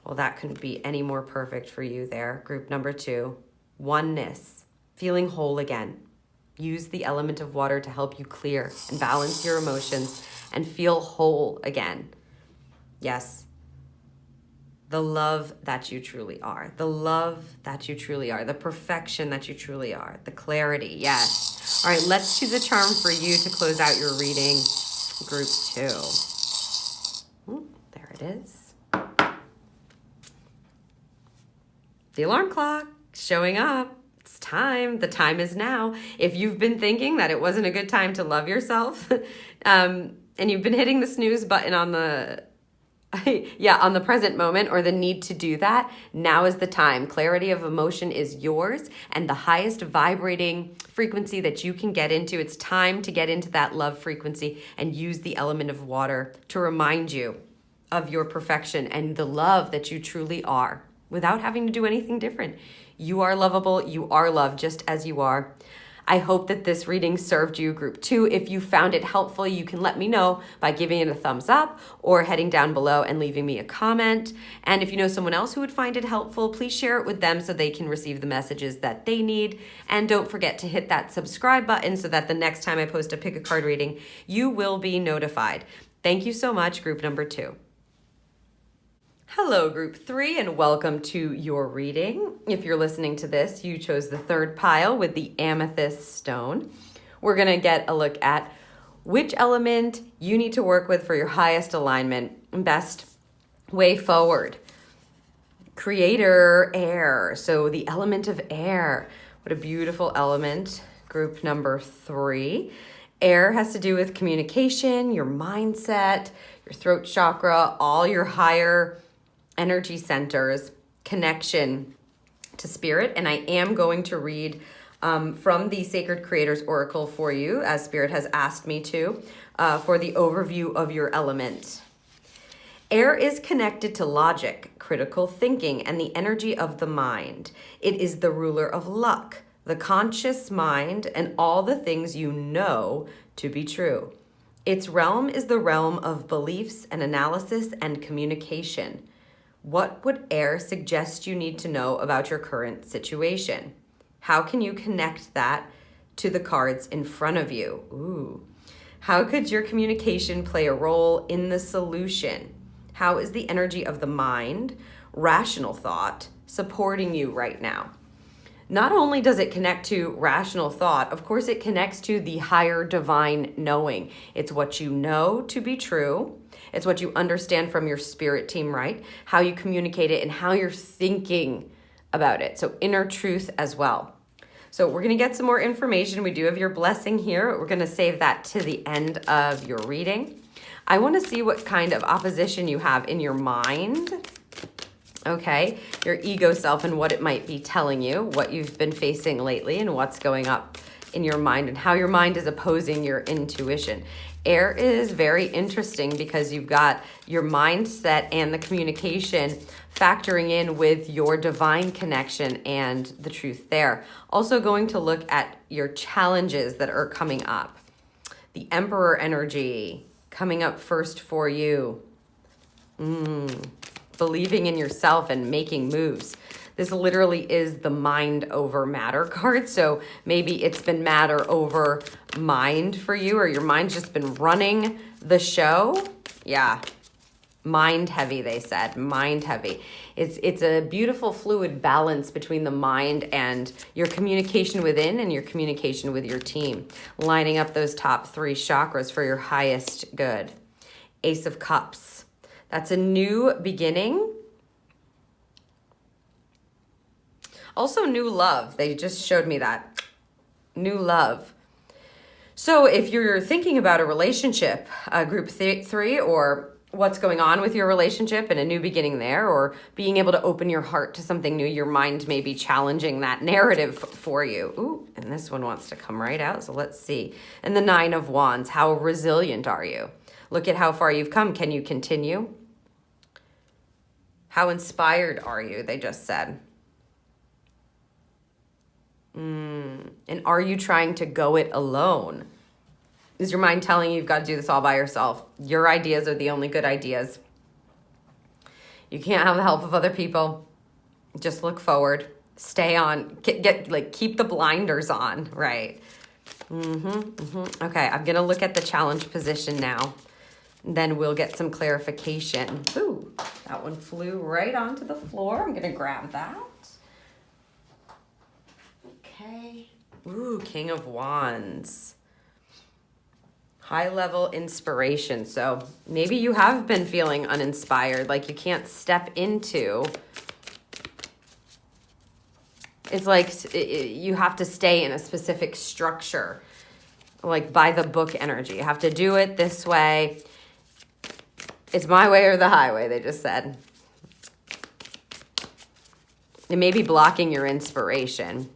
Well, that couldn't be any more perfect for you there, group number 2. Oneness, feeling whole again. Use the element of water to help you clear and balance your emotions and feel whole again. Yes. The love that you truly are. The love that you truly are. The perfection that you truly are. The clarity. Yes. All right, let's choose a charm for you to close out your reading, group 2. Ooh, there it is. The alarm clock showing up. It's time. The time is now. If you've been thinking that it wasn't a good time to love yourself, and you've been hitting the snooze button on the Yeah, on the present moment or the need to do that, now is the time. Clarity of emotion is yours and the highest vibrating frequency that you can get into. It's time to get into that love frequency and use the element of water to remind you of your perfection and the love that you truly are without having to do anything different. You are lovable. You are loved just as you are. I hope that this reading served you, group 2. If you found it helpful, you can let me know by giving it a thumbs up or heading down below and leaving me a comment. And if you know someone else who would find it helpful, please share it with them so they can receive the messages that they need. And don't forget to hit that subscribe button so that the next time I post a pick a card reading, you will be notified. Thank you so much, group number 2. Hello, group 3, and welcome to your reading. If you're listening to this, you chose the third pile with the amethyst stone. We're going to get a look at which element you need to work with for your highest alignment and best way forward. Creator, air. So the element of air. What a beautiful element. Group number 3. Air has to do with communication, your mindset, your throat chakra, all your higher energy centers, connection to spirit. And I am going to read from the Sacred Creators Oracle for you, as Spirit has asked me to, for the overview of your element. Air is connected to logic, critical thinking, and the energy of the mind. It is the ruler of luck, the conscious mind, and all the things you know to be true. Its realm is the realm of beliefs and analysis and communication. What would air suggest you need to know about your current situation? How can you connect that to the cards in front of you? Ooh. How could your communication play a role in the solution? How is the energy of the mind, rational thought, supporting you right now? Not only does it connect to rational thought, of course it connects to the higher divine knowing. It's what you know to be true. It's what you understand from your spirit team, right? How you communicate it and how you're thinking about it. So inner truth as well. So we're going to get some more information. We do have your blessing here. We're going to save that to the end of your reading. I want to see what kind of opposition you have in your mind. Okay, your ego self and what it might be telling you, what you've been facing lately and what's going up in your mind and how your mind is opposing your intuition. Air is very interesting because you've got your mindset and the communication factoring in with your divine connection and the truth there. Also going to look at your challenges that are coming up. The Emperor energy coming up first for you. Believing in yourself and making moves. This literally is the mind over matter card. So maybe it's been matter over mind for you, or your mind's just been running the show. Yeah. Mind heavy, they said. Mind heavy. It's a beautiful fluid balance between the mind and your communication within and your communication with your team. Lining up those top 3 chakras for your highest good. Ace of Cups. That's a new beginning. Also new love. They just showed me that. New love. So if you're thinking about a relationship, group 3, or what's going on with your relationship and a new beginning there, or being able to open your heart to something new, your mind may be challenging that narrative for you. Ooh, and this one wants to come right out. So let's see. And the 9 of Wands. How resilient are you? Look at how far you've come. Can you continue? How inspired are you? They just said. And are you trying to go it alone? Is your mind telling you you've got to do this all by yourself? Your ideas are the only good ideas. You can't have the help of other people. Just look forward. Stay on. Keep the blinders on, right? Okay, I'm going to look at the challenge position now. Then we'll get some clarification. Ooh, that one flew right onto the floor. I'm going to grab that. Okay. Ooh, King of Wands. High level inspiration. So maybe you have been feeling uninspired, like you can't step into. It's like you have to stay in a specific structure, like by the book energy. You have to do it this way. It's my way or the highway, they just said. It may be blocking your inspiration.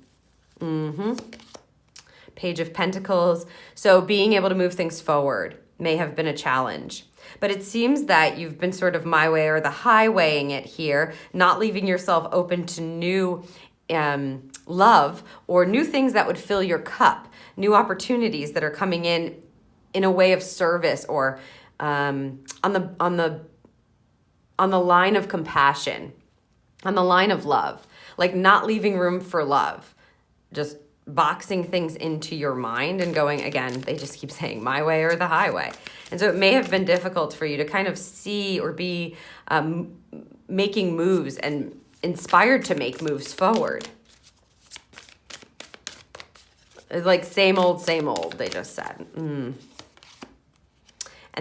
Page of Pentacles. So being able to move things forward may have been a challenge. But it seems that you've been sort of my way or the highwaying it here, not leaving yourself open to new love or new things that would fill your cup, new opportunities that are coming in a way of service or on the line of compassion, on the line of love, like not leaving room for love, just boxing things into your mind and going, again, they just keep saying my way or the highway. And so it may have been difficult for you to kind of see or be making moves and inspired to make moves forward. It's like same old, they just said. And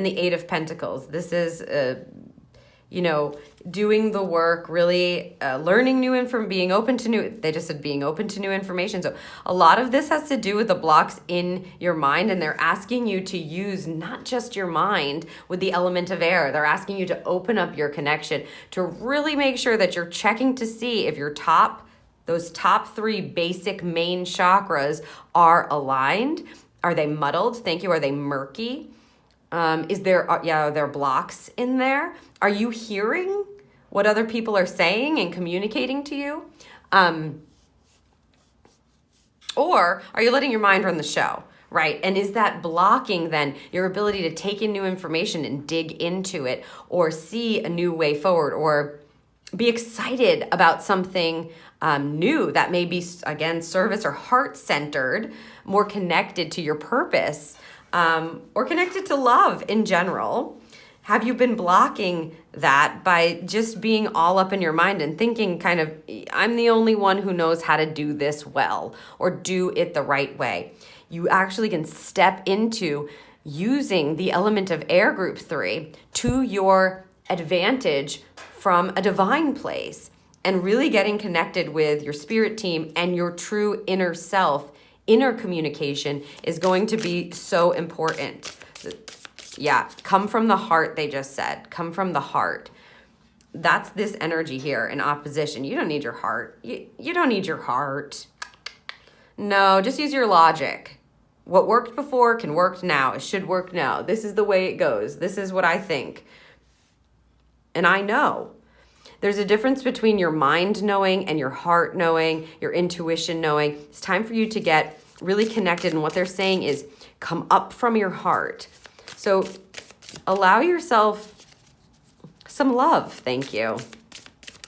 the Eight of Pentacles. This is, doing the work, really learning new information, being open to new, they just said being open to new information. So a lot of this has to do with the blocks in your mind, and they're asking you to use not just your mind with the element of air. They're asking you to open up your connection to really make sure that you're checking to see if those top three basic main chakras are aligned. Are they muddled? Thank you. Are they murky? Are there blocks in there? Are you hearing what other people are saying and communicating to you? Or are you letting your mind run the show, right? And is that blocking then your ability to take in new information and dig into it, or see a new way forward, or be excited about something new that may be, again, service or heart-centered, more connected to your purpose, or connected to love in general? Have you been blocking that by just being all up in your mind and thinking kind of, I'm the only one who knows how to do this well or do it the right way? You actually can step into using the element of air group 3 to your advantage from a divine place and really getting connected with your spirit team and your true inner self. Inner communication is going to be so important. Yeah, come from the heart, they just said. Come from the heart. That's this energy here in opposition. You don't need your heart. You don't need your heart. No, just use your logic. What worked before can work now. It should work now. This is the way it goes. This is what I think. And I know. There's a difference between your mind knowing and your heart knowing, your intuition knowing. It's time for you to get really connected. And what they're saying is come up from your heart. So allow yourself some love. Thank you.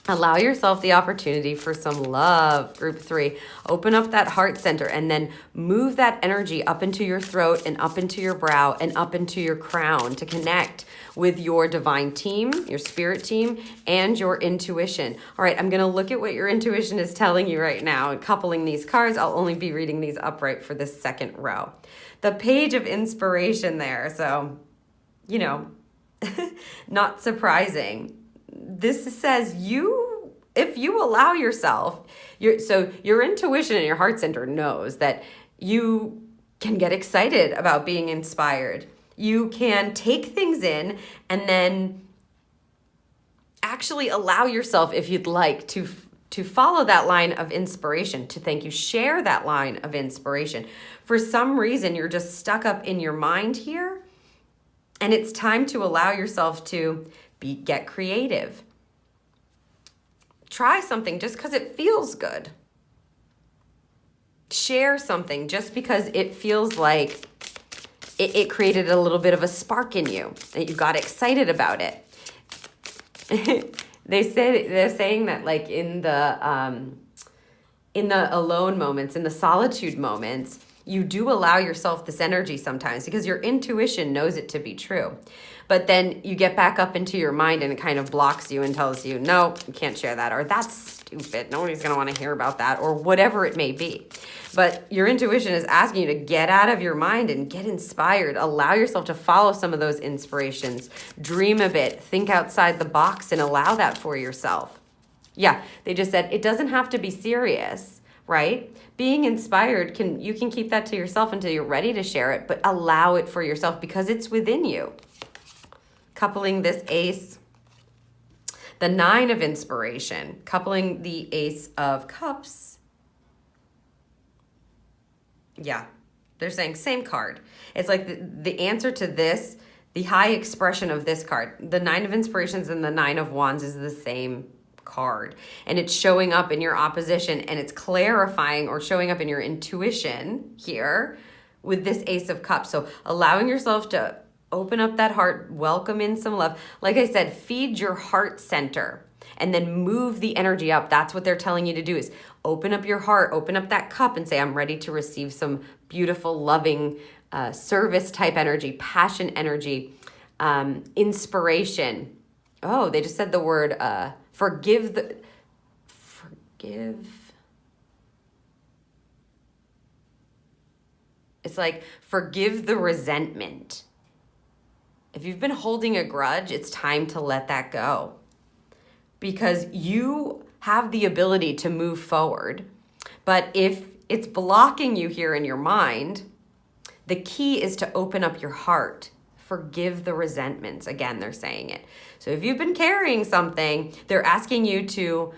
Allow yourself the opportunity for some love, group 3. Open up that heart center and then move that energy up into your throat and up into your brow and up into your crown to connect with your divine team, your spirit team, and your intuition. All right, I'm going to look at what your intuition is telling you right now and coupling these cards. I'll only be reading these upright for this second row. The Page of Inspiration there, so, not surprising. This says if you allow yourself, your intuition and your heart center knows that you can get excited about being inspired. You can take things in and then actually allow yourself, if you'd like, to follow that line of inspiration, share that line of inspiration. For some reason, you're just stuck up in your mind here, and it's time to allow yourself to get creative. Try something just because it feels good. Share something just because it feels like it created a little bit of a spark in you, that you got excited about it. They're saying that, like, in the alone moments, in the solitude moments, you do allow yourself this energy sometimes because your intuition knows it to be true. But then you get back up into your mind and it kind of blocks you and tells you, no, you can't share that, or that's stupid, nobody's going to want to hear about that, or whatever it may be. But your intuition is asking you to get out of your mind and get inspired. Allow yourself to follow some of those inspirations. Dream a bit. Think outside the box and allow that for yourself. Yeah, they just said it doesn't have to be serious, right? Being inspired, you can keep that to yourself until you're ready to share it, but allow it for yourself because it's within you. coupling this ace, the 9 of inspiration, coupling the Ace of Cups. Yeah, they're saying same card. It's like the answer to this, the high expression of this card, the 9 of inspirations and the 9 of wands is the same card. And it's showing up in your opposition, and it's clarifying or showing up in your intuition here with this Ace of Cups. So allowing yourself to open up that heart, welcome in some love. Like I said, feed your heart center and then move the energy up. That's what they're telling you to do, is open up your heart, open up that cup and say, I'm ready to receive some beautiful, loving, service type energy, passion energy, inspiration. Oh, they just said the word forgive. It's like forgive the resentment. If you've been holding a grudge, it's time to let that go, because you have the ability to move forward. But if it's blocking you here in your mind, the key is to open up your heart. Forgive the resentments. Again, they're saying it. So if you've been carrying something, they're asking you to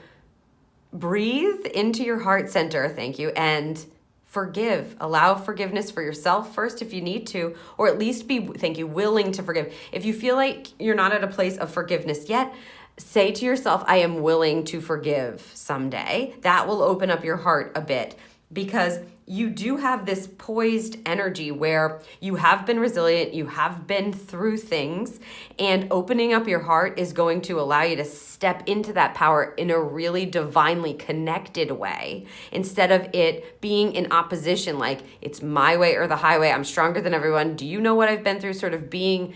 breathe into your heart center, thank you, and forgive. Allow forgiveness for yourself first if you need to, or at least be, thank you, willing to forgive. If you feel like you're not at a place of forgiveness yet, say to yourself, I am willing to forgive someday. That will open up your heart a bit, because you do have this poised energy where you have been resilient, you have been through things, and opening up your heart is going to allow you to step into that power in a really divinely connected way, instead of it being in opposition, like it's my way or the highway, I'm stronger than everyone, do you know what I've been through, sort of being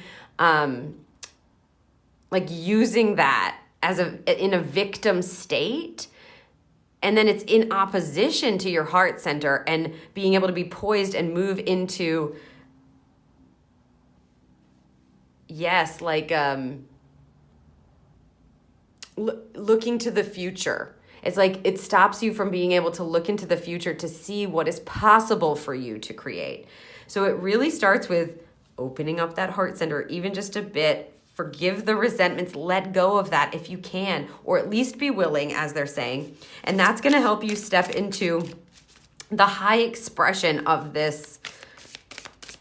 like using that as in a victim state. And then it's in opposition to your heart center, and being able to be poised and move into, yes, like looking to the future. It's like it stops you from being able to look into the future to see what is possible for you to create. So it really starts with opening up that heart center, even just a bit. Forgive the resentments, let go of that if you can, or at least be willing, as they're saying. And that's going to help you step into the high expression of this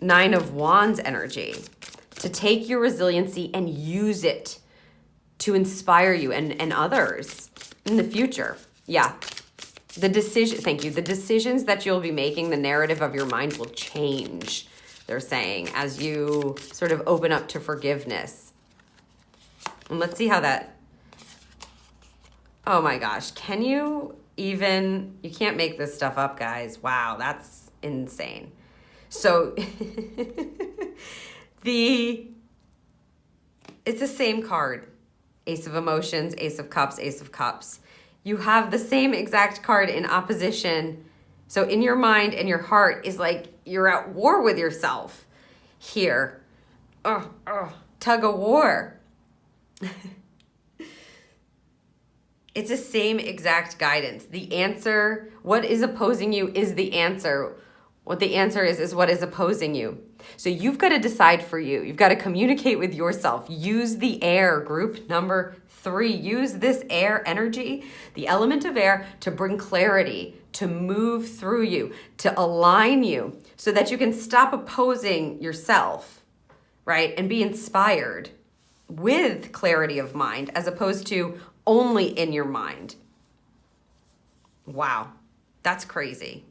9 of wands energy, to take your resiliency and use it to inspire you and others in the future. Yeah. The decisions that you'll be making, the narrative of your mind will change, they're saying, as you sort of open up to forgiveness. And let's see how that, oh my gosh, you can't make this stuff up, guys. Wow, that's insane. So it's the same card, Ace of Emotions, Ace of Cups, Ace of Cups. You have the same exact card in opposition. So in your mind and your heart is like you're at war with yourself here. Tug of war. It's the same exact guidance. The answer, what is opposing you is the answer. What the answer is what is opposing you. So you've got to decide for you. You've got to communicate with yourself. Use the air, group number 3. Use this air energy, the element of air, to bring clarity, to move through you, to align you so that you can stop opposing yourself, right? And be inspired with clarity of mind, as opposed to only in your mind. Wow, that's crazy.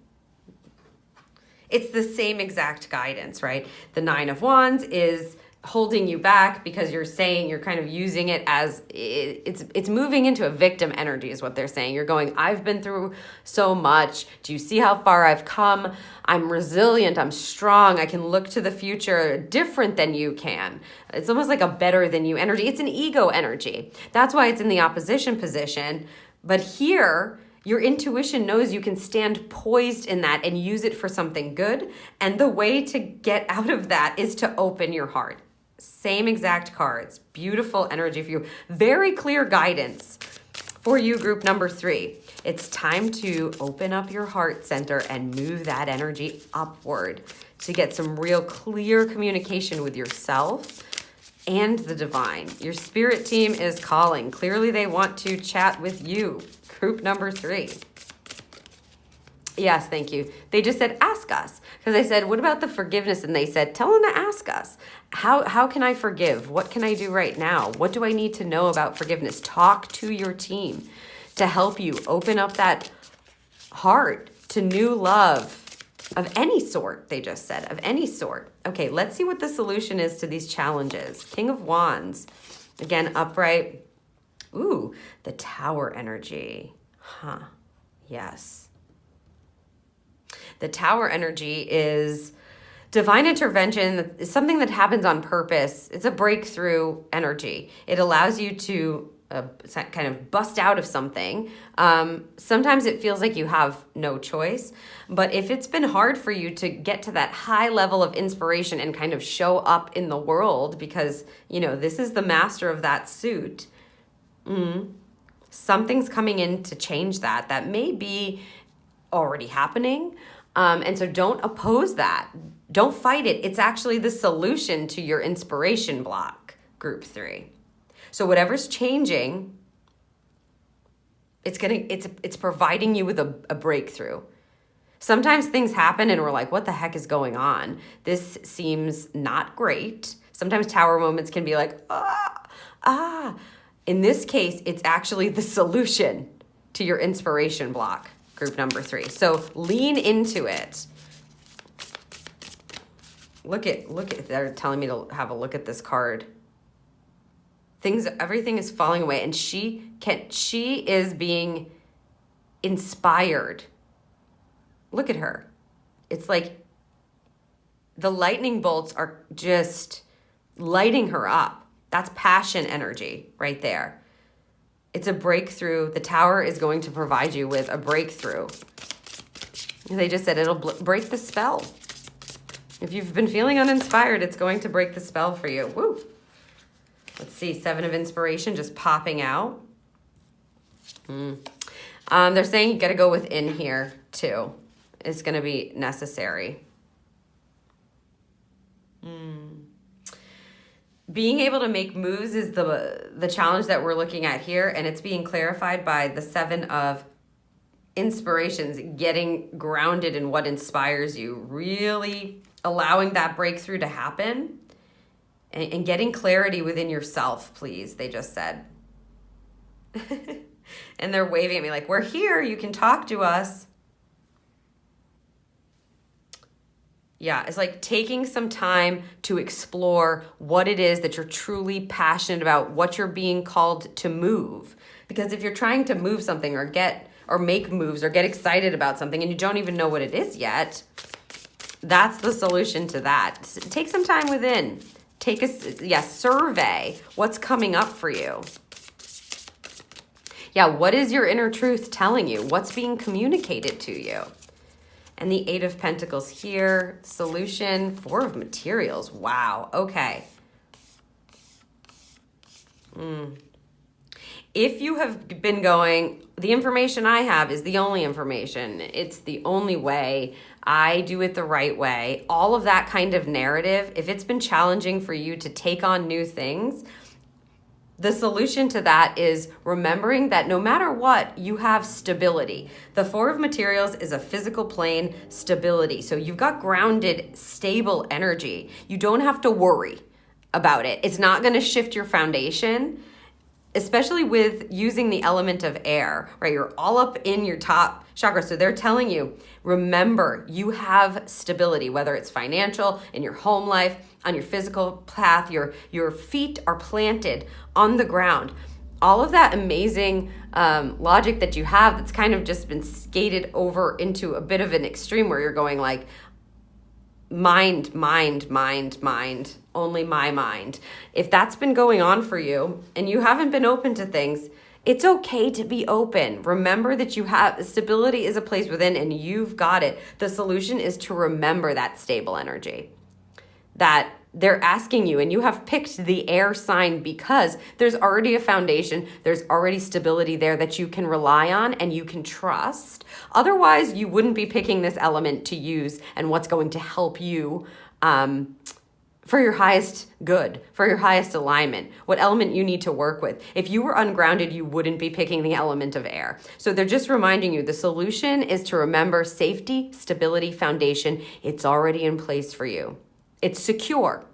It's the same exact guidance, right? The 9 of wands is holding you back because you're saying, you're kind of using it as it's moving into a victim energy is what they're saying. You're going, I've been through so much. Do you see how far I've come? I'm resilient. I'm strong. I can look to the future different than you can. It's almost like a better than you energy. It's an ego energy. That's why it's in the opposition position. But here, your intuition knows you can stand poised in that and use it for something good. And the way to get out of that is to open your heart. Same exact cards. Beautiful energy for you. Very clear guidance for you, group number 3. It's time to open up your heart center and move that energy upward to get some real clear communication with yourself and the divine. Your spirit team is calling. Clearly they want to chat with you. Group number 3. Yes, thank you. They just said, ask us. Because I said, what about the forgiveness? And they said, tell them to ask us. How can I forgive? What can I do right now? What do I need to know about forgiveness? Talk to your team to help you open up that heart to new love of any sort, they just said, of any sort. Okay, let's see what the solution is to these challenges. King of Wands, again, upright. Ooh, the Tower energy. Huh, yes. The Tower energy is divine intervention. It's something that happens on purpose. It's a breakthrough energy. It allows you to kind of bust out of something. Sometimes it feels like you have no choice, but if it's been hard for you to get to that high level of inspiration and kind of show up in the world because, you know, this is the master of that suit, something's coming in to change that. That may be already happening. And so don't oppose that. Don't fight it. It's actually the solution to your inspiration block, group 3. So whatever's changing, it's providing you with a breakthrough. Sometimes things happen and we're like, what the heck is going on? This seems not great. Sometimes Tower moments can be like, In this case, it's actually the solution to your inspiration block, group number 3. So lean into it. Look at, they're telling me to have a look at this card. Everything is falling away, and she is being inspired. Look at her. It's like the lightning bolts are just lighting her up. That's passion energy right there. It's a breakthrough. The Tower is going to provide you with a breakthrough. They just said it'll break the spell. If you've been feeling uninspired, it's going to break the spell for you. Woo! Let's see, 7 of Inspiration just popping out. They're saying you got to go within here too. It's going to be necessary. Being able to make moves is the challenge that we're looking at here, and it's being clarified by the 7 of Inspirations, getting grounded in what inspires you, really allowing that breakthrough to happen. And getting clarity within yourself, please, they just said. And they're waving at me like, we're here, you can talk to us. Yeah, it's like taking some time to explore what it is that you're truly passionate about, what you're being called to move. Because if you're trying to move something or make moves or get excited about something and you don't even know what it is yet, that's the solution to that. Take some time within. Survey what's coming up for you. Yeah, what is your inner truth telling you? What's being communicated to you? And the 8 of Pentacles here. Solution, 4 of Materials. Wow, okay. If you have been going, the information I have is the only information. It's the only way. I do it the right way. All of that kind of narrative, if it's been challenging for you to take on new things, the solution to that is remembering that no matter what, you have stability. The 4 of Materials is a physical plane stability. So you've got grounded, stable energy. You don't have to worry about it. It's not going to shift your foundation, especially with using the element of air, right? You're all up in your top chakra. So they're telling you, remember, you have stability, whether it's financial, in your home life, on your physical path, your feet are planted on the ground. All of that amazing logic that you have that's kind of just been skated over into a bit of an extreme where you're going like, mind, only my mind. If that's been going on for you and you haven't been open to things, it's okay to be open. Remember that you have stability is a place within and you've got it. The solution is to remember that stable energy that they're asking you, and you have picked the air sign because there's already a foundation. There's already stability there that you can rely on and you can trust. Otherwise, you wouldn't be picking this element to use and what's going to help you for your highest good, for your highest alignment, what element you need to work with. If you were ungrounded, you wouldn't be picking the element of air. So they're just reminding you the solution is to remember safety, stability, foundation. It's already in place for you. It's secure.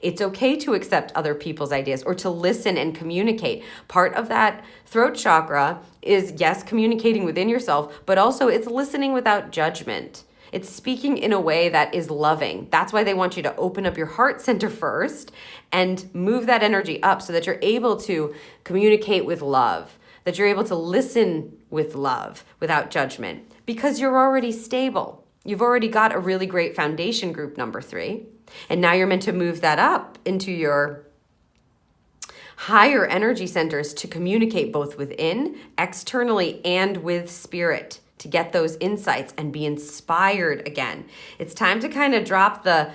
It's okay to accept other people's ideas or to listen and communicate. Part of that throat chakra is, yes, communicating within yourself, but also it's listening without judgment. It's speaking in a way that is loving. That's why they want you to open up your heart center first and move that energy up so that you're able to communicate with love, that you're able to listen with love without judgment, because you're already stable. You've already got a really great foundation, group number 3. And now you're meant to move that up into your higher energy centers to communicate both within, externally, and with spirit, to get those insights and be inspired again. It's time to kind of drop the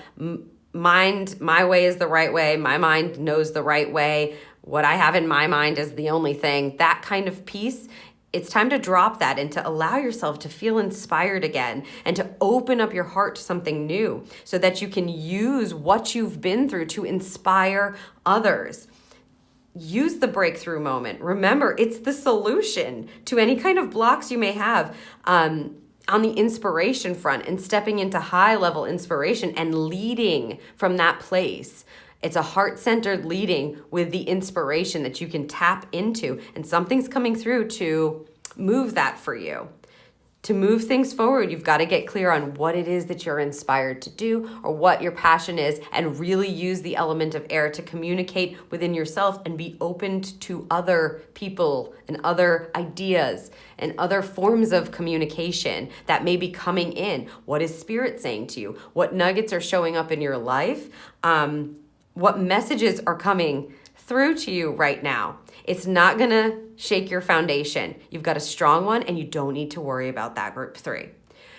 mind, my way is the right way, my mind knows the right way, what I have in my mind is the only thing, that kind of piece. It's time to drop that and to allow yourself to feel inspired again and to open up your heart to something new so that you can use what you've been through to inspire others. Use the breakthrough moment. Remember, it's the solution to any kind of blocks you may have on the inspiration front, and stepping into high-level inspiration and leading from that place. It's a heart-centered leading with the inspiration that you can tap into, and something's coming through to move that for you. To move things forward, you've got to get clear on what it is that you're inspired to do or what your passion is, and really use the element of air to communicate within yourself and be open to other people and other ideas and other forms of communication that may be coming in. What is spirit saying to you? What nuggets are showing up in your life? What messages are coming through to you right now? It's not going to shake your foundation. You've got a strong one, and you don't need to worry about that, group 3.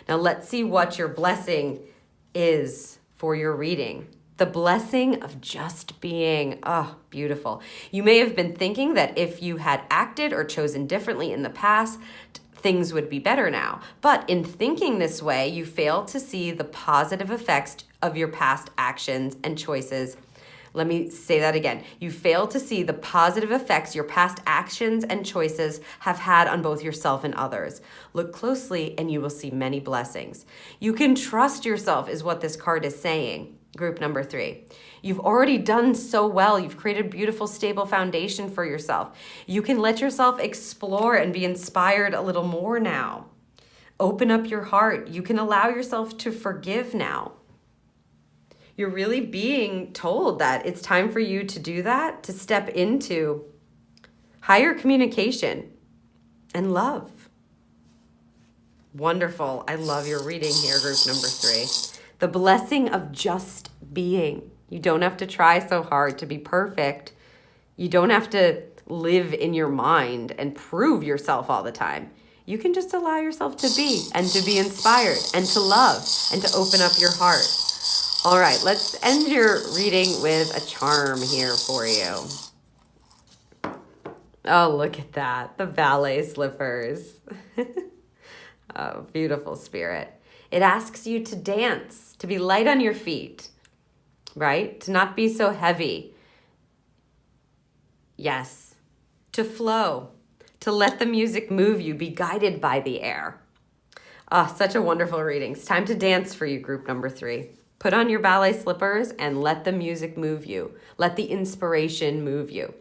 Now let's see what your blessing is for your reading. The blessing of just being. Oh, beautiful. You may have been thinking that if you had acted or chosen differently in the past, things would be better now. But in thinking this way, you fail to see the positive effects of your past actions and choices. Let me say that again. You fail to see the positive effects your past actions and choices have had on both yourself and others. Look closely and you will see many blessings. You can trust yourself is what this card is saying, group number 3. You've already done so well. You've created a beautiful, stable foundation for yourself. You can let yourself explore and be inspired a little more now. Open up your heart. You can allow yourself to forgive now. You're really being told that it's time for you to do that, to step into higher communication and love. Wonderful. I love your reading here, group number 3. The blessing of just being. You don't have to try so hard to be perfect. You don't have to live in your mind and prove yourself all the time. You can just allow yourself to be and to be inspired and to love and to open up your heart. All right, let's end your reading with a charm here for you. Oh, look at that. The ballet slippers. Oh, beautiful, spirit. It asks you to dance, to be light on your feet, right? To not be so heavy. Yes. To flow, to let the music move you, be guided by the air. Ah, such a wonderful reading. It's time to dance for you, group number 3. Put on your ballet slippers and let the music move you. Let the inspiration move you.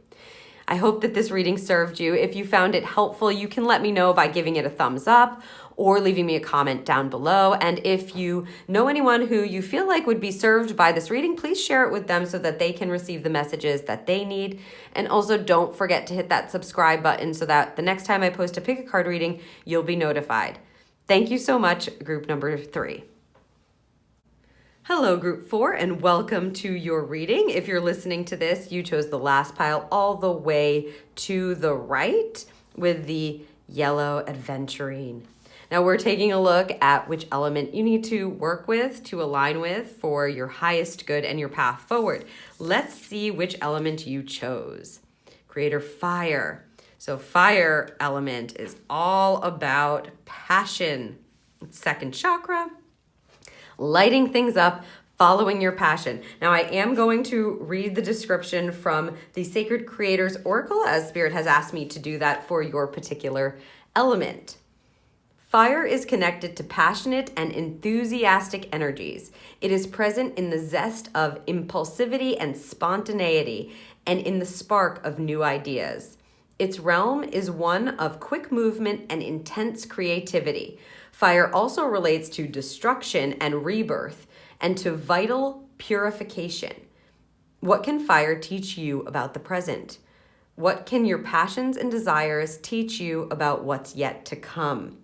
I hope that this reading served you. If you found it helpful, you can let me know by giving it a thumbs up or leaving me a comment down below. And if you know anyone who you feel like would be served by this reading, please share it with them so that they can receive the messages that they need. And also don't forget to hit that subscribe button so that the next time I post a pick a card reading, you'll be notified. Thank you so much, group number 3. Hello, group 4, and welcome to your reading. If you're listening to this, you chose the last pile all the way to the right with the yellow aventurine. Now we're taking a look at which element you need to work with, to align with for your highest good and your path forward. Let's see which element you chose. Creator fire. So fire element is all about passion. It's second chakra. Lighting things up, Following your passion. Now, I am going to read the description from the Sacred Creators Oracle, as Spirit has asked me to do that for your particular element. Fire is connected to passionate and enthusiastic energies. It is present in the zest of impulsivity and spontaneity, and in the spark of new ideas. Its realm is one of quick movement and intense creativity. Fire also relates to destruction and rebirth, and to vital purification. What can fire teach you about the present? What can your passions and desires teach you about what's yet to come?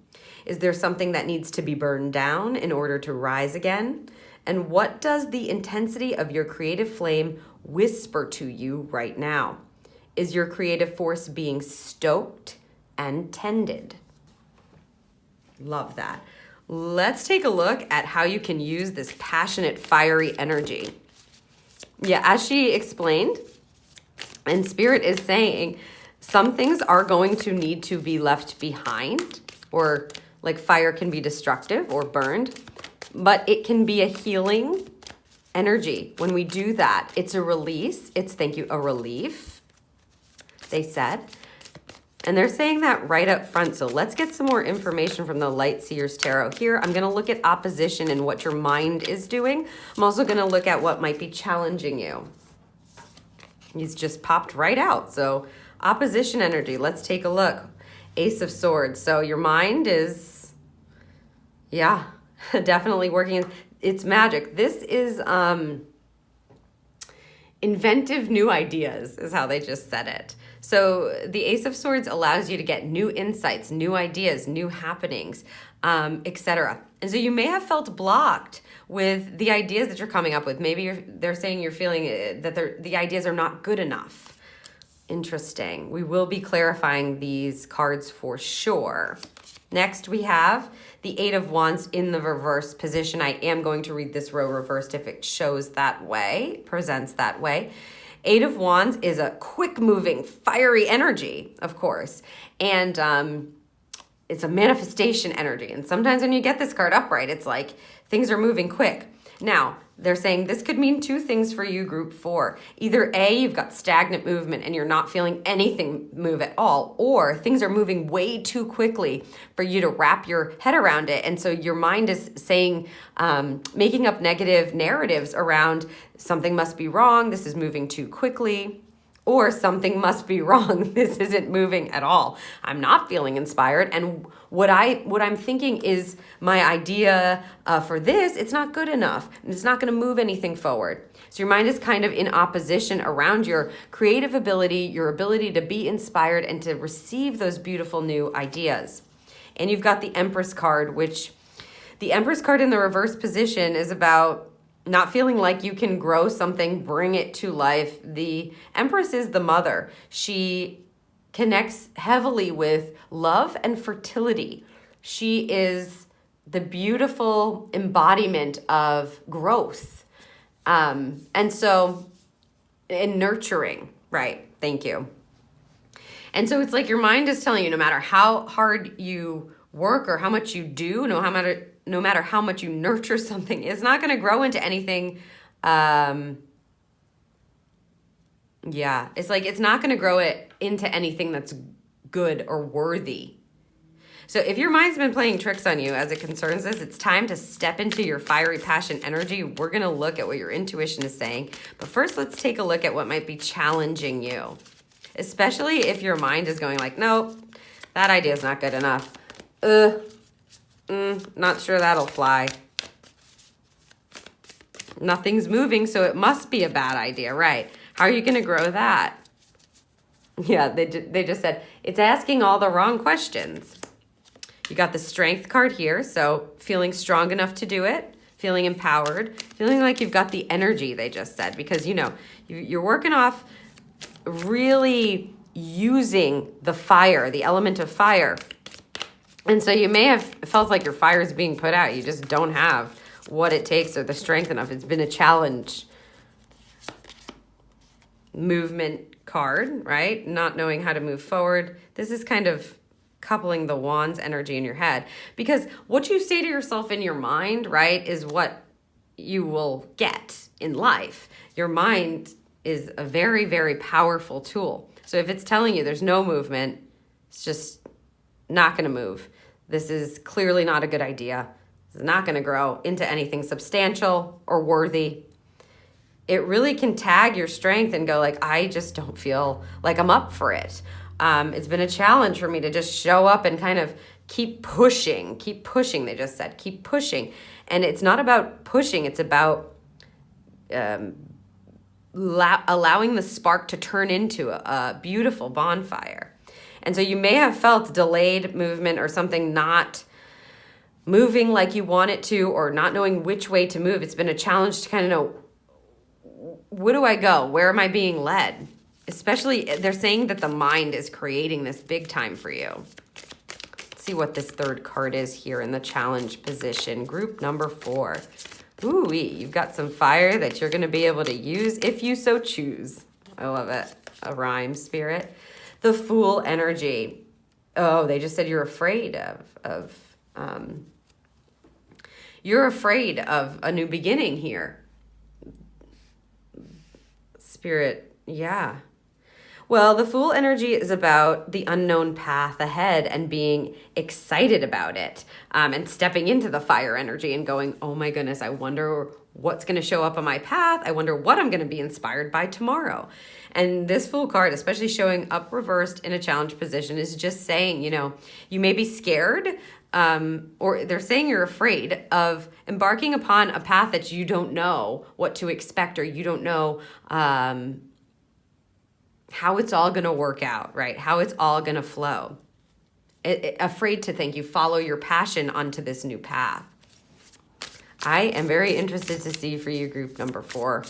Is there something that needs to be burned down in order to rise again? And what does the intensity of your creative flame whisper to you right now? Is your creative force being stoked and tended? Love that. Let's take a look at how you can use this passionate, fiery energy. Yeah, as she explained, and Spirit is saying, some things are going to need to be left behind, or like fire can be destructive or burned, but it can be a healing energy. When we do that, it's a release. It's, thank you, a relief, they said. And they're saying that right up front. So let's get some more information from the Light Seers Tarot. Here, I'm going to look at opposition and what your mind is doing. I'm also going to look at what might be challenging you. He's just popped right out. So opposition energy, let's take a look. Ace of Swords. So your mind is, yeah, definitely working. It's magic. This is inventive new ideas is how they just said it. So the Ace of Swords allows you to get new insights, new ideas, new happenings, etc. And so you may have felt blocked with the ideas that you're coming up with. Maybe they're saying you're feeling that the ideas are not good enough. Interesting. We will be clarifying these cards for sure. Next, we have the Eight of Wands in the reverse position. I am going to read this row reversed if it shows that way, presents that way. Eight of Wands is a quick-moving, fiery energy, of course. And it's a manifestation energy. And sometimes when you get this card upright, it's like things are moving quick. Now, they're saying this could mean two things for you, group 4. Either A, you've got stagnant movement and you're not feeling anything move at all, or things are moving way too quickly for you to wrap your head around it. And so your mind is saying, making up negative narratives around something must be wrong, this is moving too quickly, or something must be wrong, this isn't moving at all. I'm not feeling inspired, and what I'm thinking is my idea for this, it's not good enough, and it's not going to move anything forward. So your mind is kind of in opposition around your creative ability, your ability to be inspired and to receive those beautiful new ideas. And you've got the Empress card, which the Empress card in the reverse position is about not feeling like you can grow something, bring it to life. The Empress is the mother. She connects heavily with love and fertility. She is the beautiful embodiment of growth. And nurturing, right? Thank you. And so it's like your mind is telling you, no matter how hard you work or how much you do, no matter how much you nurture something, it's not going to grow into anything. It's like it's not going to grow it into anything that's good or worthy. So if your mind's been playing tricks on you as it concerns this, it's time to step into your fiery passion energy. We're going to look at what your intuition is saying. But first, let's take a look at what might be challenging you, especially if your mind is going like, nope, that idea is not good enough. Not sure that'll fly. Nothing's moving, so it must be a bad idea, right? How are you going to grow that? Yeah, they just said, it's asking all the wrong questions. You got the Strength card here, so feeling strong enough to do it, feeling empowered, feeling like you've got the energy, they just said, because, you're working off really using the fire, the element of fire. And so you may have felt like your fire is being put out. You just don't have what it takes or the strength enough. It's been a challenge. Movement card, right? Not knowing how to move forward. This is kind of coupling the Wands energy in your head. Because what you say to yourself in your mind, right, is what you will get in life. Your mind is a very, very powerful tool. So if it's telling you there's no movement, it's just not going to move. This is clearly not a good idea. It's not going to grow into anything substantial or worthy. It really can tag your strength and go like, I just don't feel like I'm up for it. It's been a challenge for me to just show up and kind of keep pushing, they just said, keep pushing. And it's not about pushing, it's about allowing the spark to turn into a beautiful bonfire. And so you may have felt delayed movement or something not moving like you want it to, or not knowing which way to move. It's been a challenge to kind of know, where do I go? Where am I being led? Especially, they're saying that the mind is creating this big time for you. Let's see what this third card is here in the challenge position. Group number 4. Ooh-wee, you've got some fire that you're going to be able to use if you so choose. I love it. A rhyme, spirit. The Fool energy. Oh, they just said you're afraid you're afraid of a new beginning here. Spirit, yeah. Well, the Fool energy is about the unknown path ahead and being excited about it, and stepping into the fire energy and going, oh my goodness, I wonder what's going to show up on my path. I wonder what I'm going to be inspired by tomorrow. And this Fool card, especially showing up reversed in a challenge position, is just saying, you may be scared, or they're saying you're afraid of embarking upon a path that you don't know what to expect, or you don't know how it's all going to work out, right? How it's all going to flow. Afraid to think you follow your passion onto this new path. I am very interested to see for you, group number 4,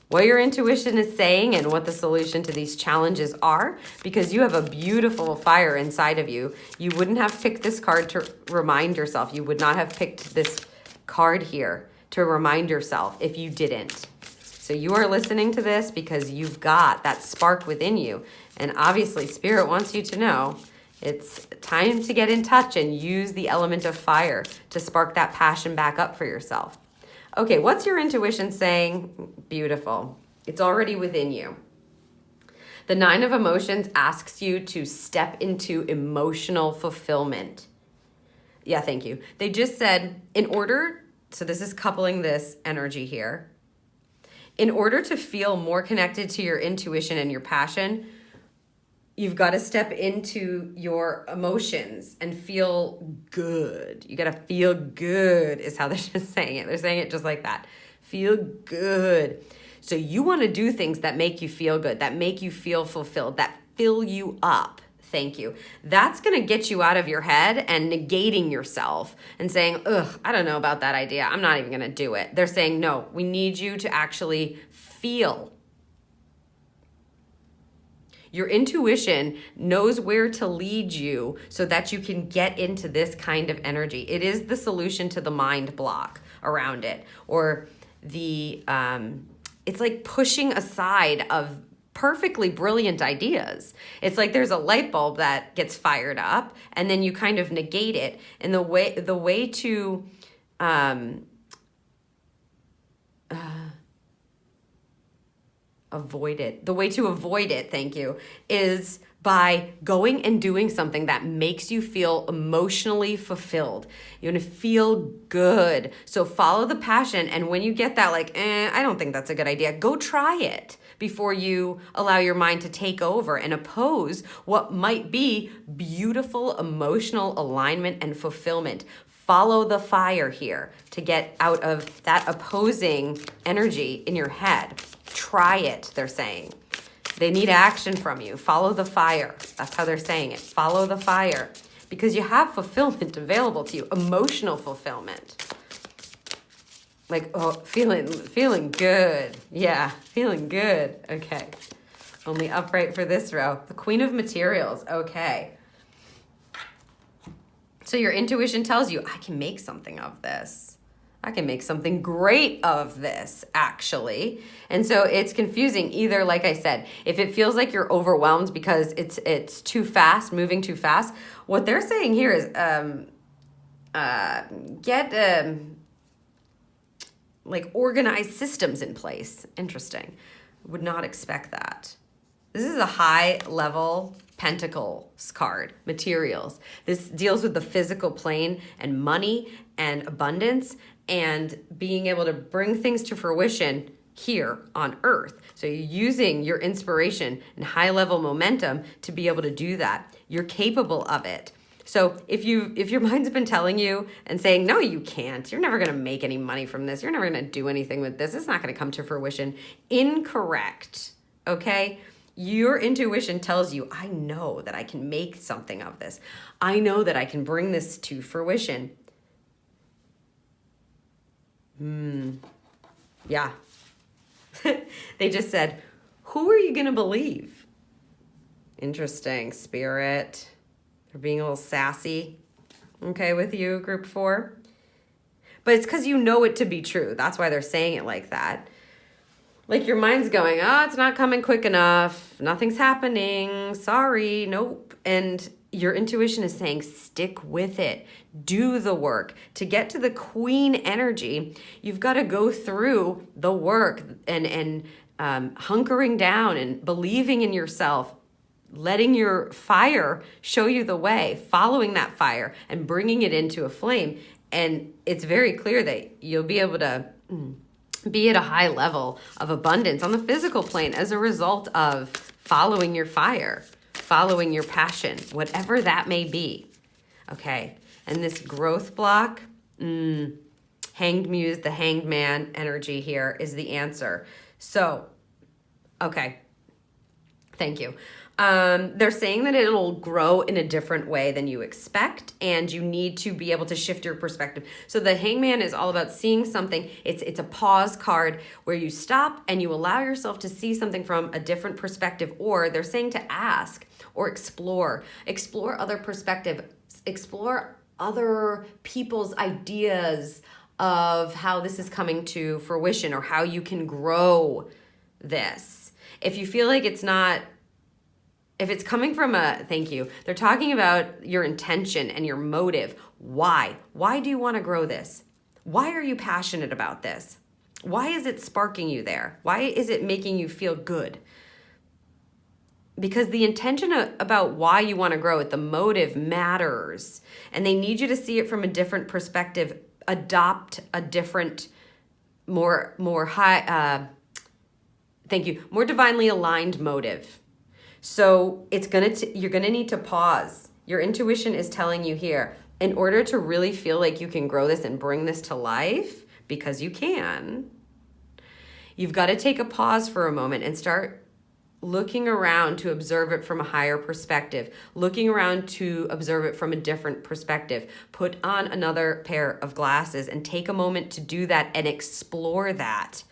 what your intuition is saying and what the solution to these challenges are, because you have a beautiful fire inside of you. You wouldn't have picked this card to remind yourself. You would not have picked this card here to remind yourself if you didn't. So you are listening to this because you've got that spark within you. And obviously, Spirit wants you to know it's time to get in touch and use the element of fire to spark that passion back up for yourself. Okay, what's your intuition saying? Beautiful. It's already within you. The 9 of Emotions asks you to step into emotional fulfillment. Yeah, thank you. They just said, so this is coupling this energy here. In order to feel more connected to your intuition and your passion, you've got to step into your emotions and feel good. You got to feel good is how they're just saying it. They're saying it just like that. Feel good. So you want to do things that make you feel good, that make you feel fulfilled, that fill you up. Thank you. That's going to get you out of your head and negating yourself and saying, I don't know about that idea. I'm not even going to do it. They're saying, no, we need you to actually feel. Your intuition knows where to lead you so that you can get into this kind of energy. It is the solution to the mind block around it, or it's like pushing aside of perfectly brilliant ideas. It's like there's a light bulb that gets fired up and then you kind of negate it. And the way to avoid it, thank you, is by going and doing something that makes you feel emotionally fulfilled. You're going to feel good. So follow the passion. And when you get that, I don't think that's a good idea, go try it before you allow your mind to take over and oppose what might be beautiful emotional alignment and fulfillment. Follow the fire here to get out of that opposing energy in your head. Try it, they're saying. They need action from you. Follow the fire. That's how they're saying it. Follow the fire. Because you have fulfillment available to you. Emotional fulfillment. Feeling good. Yeah, feeling good. Okay. Only upright for this row. The Queen of Materials. Okay. So your intuition tells you, I can make something of this. I can make something great of this, actually. And so it's confusing. Either, like I said, if it feels like you're overwhelmed because it's too fast, moving too fast, what they're saying here is like organized systems in place. Interesting. Would not expect that. This is a high level pentacles card, materials. This deals with the physical plane and money and abundance and being able to bring things to fruition here on earth. So you're using your inspiration and high level momentum to be able to do that. You're capable of it. So if your mind's been telling you and saying, no, you can't, you're never going to make any money from this, you're never going to do anything with this, it's not going to come to fruition. Incorrect. Okay? Your intuition tells you, I know that I can make something of this. I know that I can bring this to fruition. Yeah. They just said, who are you going to believe? Interesting, Spirit. They're being a little sassy, okay, with you, group 4. But it's because you know it to be true. That's why they're saying it like that. Like your mind's going, oh, it's not coming quick enough. Nothing's happening. Sorry, nope. And your intuition is saying, stick with it. Do the work. To get to the queen energy, you've got to go through the work and hunkering down and believing in yourself, letting your fire show you the way, following that fire and bringing it into a flame. And it's very clear that you'll be able to be at a high level of abundance on the physical plane as a result of following your fire, following your passion, whatever that may be. Okay. And this growth block, Hanged Muse, the Hanged Man energy here is the answer. So, okay. Thank you. They're saying that it'll grow in a different way than you expect, and you need to be able to shift your perspective. So the Hangman is all about seeing something. It's a pause card where you stop and you allow yourself to see something from a different perspective, or they're saying to ask or explore other perspective, explore other people's ideas of how this is coming to fruition or how you can grow this. If you feel like it's not, if it's coming from thank you, they're talking about your intention and your motive. Why? Why do you want to grow this? Why are you passionate about this? Why is it sparking you there? Why is it making you feel good? Because the intention about why you want to grow it, the motive matters. And they need you to see it from a different perspective, adopt a different, more high, thank you, more divinely aligned motive. So you're gonna need to pause. Your intuition is telling you here, in order to really feel like you can grow this and bring this to life, because you can, you've got to take a pause for a moment and start looking around to observe it from a higher perspective, looking around to observe it from a different perspective. Put on another pair of glasses and take a moment to do that and explore that.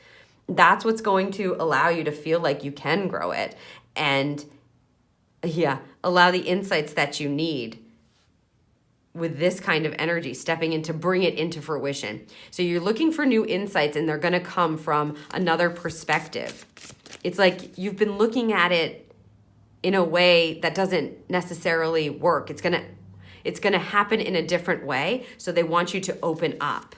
That's what's going to allow you to feel like you can grow it and allow the insights that you need with this kind of energy, stepping in to bring it into fruition. So you're looking for new insights and they're going to come from another perspective. It's like you've been looking at it in a way that doesn't necessarily work. It's going to happen in a different way. So they want you to open up.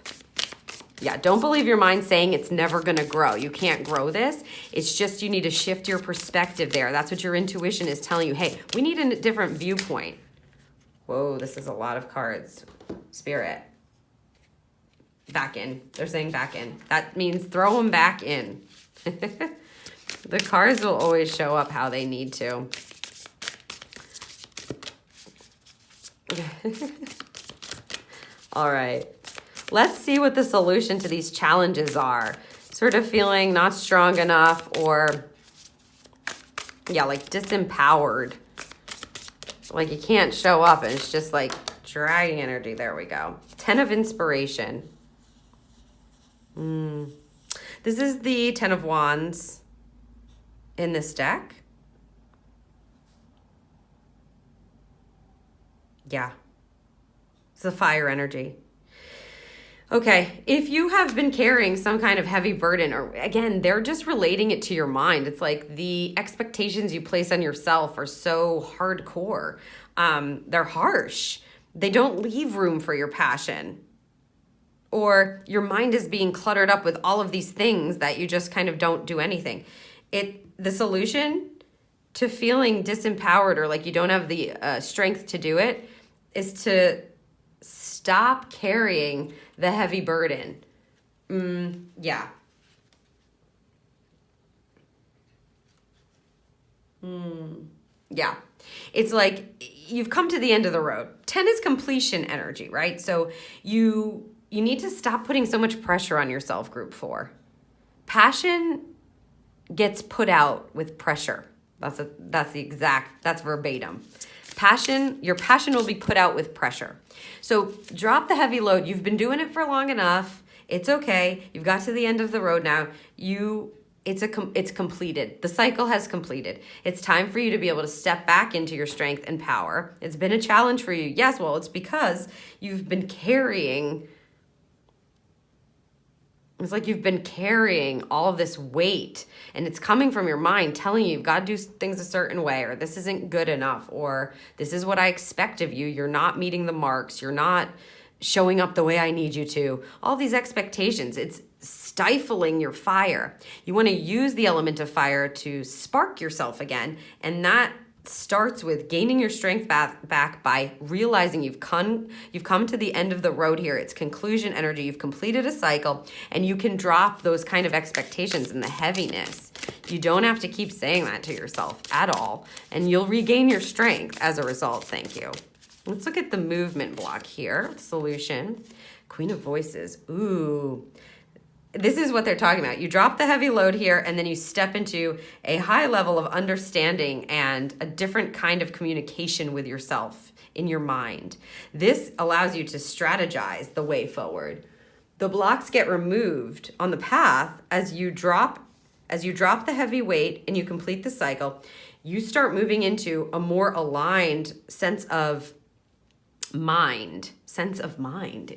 Yeah, don't believe your mind saying it's never going to grow. You can't grow this. It's just you need to shift your perspective there. That's what your intuition is telling you. Hey, we need a different viewpoint. Whoa, this is a lot of cards. Spirit. Back in. They're saying back in. That means throw them back in. The cards will always show up how they need to. All right. Let's see what the solution to these challenges are. Sort of feeling not strong enough or, like disempowered. Like you can't show up and it's just like dragging energy. There we go. 10 of Inspiration. This is the 10 of Wands in this deck. Yeah. It's the fire energy. Okay, if you have been carrying some kind of heavy burden, or again, they're just relating it to your mind. It's like the expectations you place on yourself are so hardcore. They're harsh. They don't leave room for your passion. or your mind is being cluttered up with all of these things that you just kind of don't do anything. The solution to feeling disempowered or like you don't have the strength to do it is to stop carrying the heavy burden. Yeah. Yeah. It's like you've come to the end of the road. 10 is completion energy, right? So you need to stop putting so much pressure on yourself, group 4. Passion gets put out with pressure. That's verbatim. Your passion will be put out with pressure. So drop the heavy load. You've been doing it for long enough. It's okay. You've got to the end of the road now. It's completed. The cycle has completed. It's time for you to be able to step back into your strength and power. It's been a challenge for you. Yes, well, it's because you've been carrying. It's like you've been carrying all of this weight, and it's coming from your mind telling you you've got to do things a certain way, or this isn't good enough, or this is what I expect of you. You're not meeting the marks. You're not showing up the way I need you to. All these expectations, it's stifling your fire. You want to use the element of fire to spark yourself again, and that starts with gaining your strength back by realizing you've come to the end of the road here. It's conclusion energy. You've completed a cycle, and you can drop those kind of expectations and the heaviness. You don't have to keep saying that to yourself at all, and you'll regain your strength as a result. Thank you. Let's look at the movement block here. Solution. Queen of Voices. Ooh. This is what they're talking about. You drop the heavy load here, and then you step into a high level of understanding and a different kind of communication with yourself in your mind. This allows you to strategize the way forward. The blocks get removed on the path as you drop the heavy weight and you complete the cycle. You start moving into a more aligned sense of mind,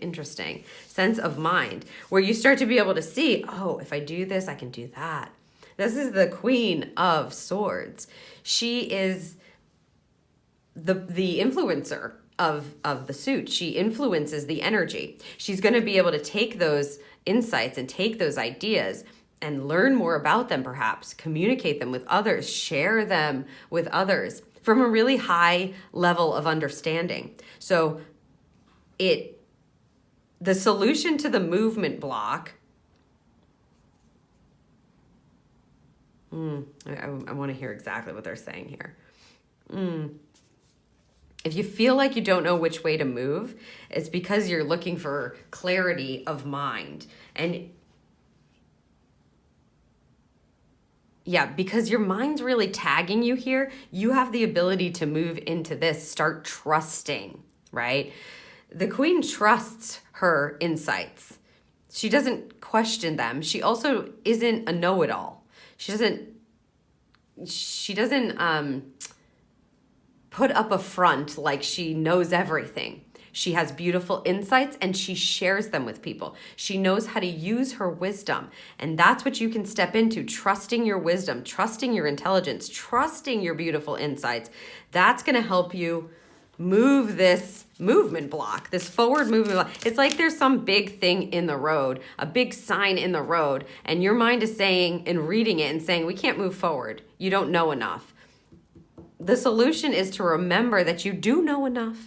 interesting, sense of mind, where you start to be able to see, oh, if I do this, I can do that. This is the Queen of Swords. She is the influencer of the suit. She influences the energy. She's going to be able to take those insights and take those ideas and learn more about them, perhaps communicate them with others, share them with others from a really high level of understanding. So the solution to the movement block, I want to hear exactly what they're saying here. If you feel like you don't know which way to move, it's because you're looking for clarity of mind. And yeah, because your mind's really tagging you here, you have the ability to move into this, start trusting, right? The Queen trusts her insights. She doesn't question them. She also isn't a know-it-all. She doesn't put up a front like she knows everything. She has beautiful insights and she shares them with people. She knows how to use her wisdom. And that's what you can step into, trusting your wisdom, trusting your intelligence, trusting your beautiful insights. That's going to help you move this movement block, this forward movement block. It's like there's some big thing in the road, a big sign in the road, and your mind is saying and reading it and saying, we can't move forward. You don't know enough. The solution is to remember that you do know enough.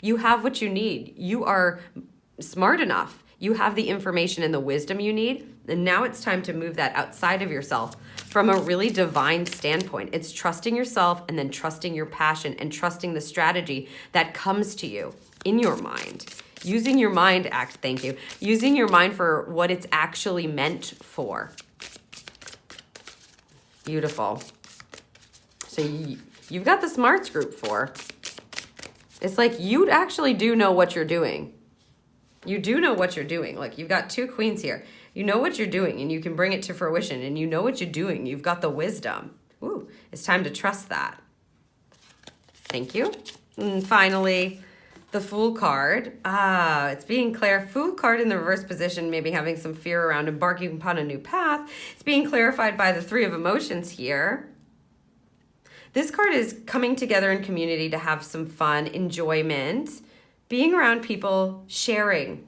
You have what you need. You are smart enough. You have the information and the wisdom you need. And now it's time to move that outside of yourself from a really divine standpoint. It's trusting yourself and then trusting your passion and trusting the strategy that comes to you in your mind. Using your mind, using your mind for what it's actually meant for. Beautiful. So you've got the smarts group 4. It's like you actually do know what you're doing. You do know what you're doing. Like you've got 2 queens here. You know what you're doing and you can bring it to fruition and you know what you're doing. You've got the wisdom. Ooh, it's time to trust that. Thank you. And finally, the Fool card. It's being clear. Fool card in the reverse position, maybe having some fear around embarking upon a new path. It's being clarified by the 3 of emotions here. This card is coming together in community to have some fun, enjoyment, being around people, sharing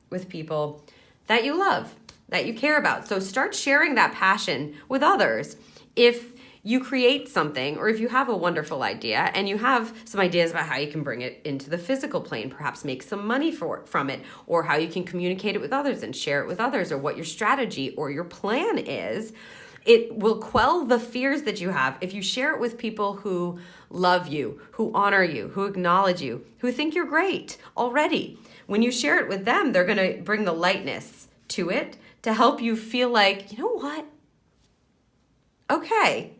with people that you love, that you care about. So start sharing that passion with others. If you create something, or if you have a wonderful idea and you have some ideas about how you can bring it into the physical plane, perhaps make some money from it, or how you can communicate it with others and share it with others, or what your strategy or your plan is, it will quell the fears that you have if you share it with people who love you, who honor you, who acknowledge you, who think you're great already. When you share it with them, they're going to bring the lightness to it to help you feel like, you know what? Okay,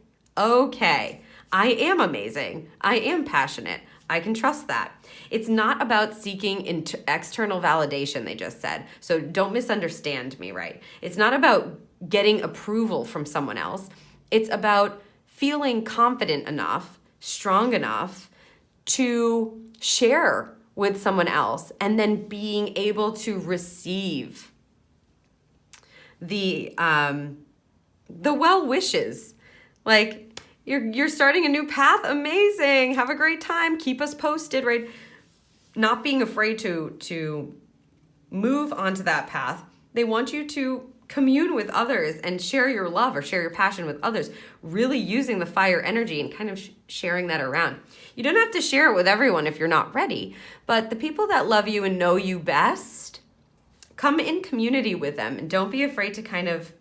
I am amazing. I am passionate. I can trust that. It's not about seeking external validation, they just said. So don't misunderstand me, right? It's not about getting approval from someone else. It's about feeling confident enough, strong enough to share with someone else, and then being able to receive the well wishes. Like, you're starting a new path. Amazing. Have a great time. Keep us posted, right? Not being afraid to move onto that path. They want you to commune with others and share your love or share your passion with others, really using the fire energy and kind of sharing that around. You don't have to share it with everyone if you're not ready, but the people that love you and know you best, come in community with them, and don't be afraid to kind of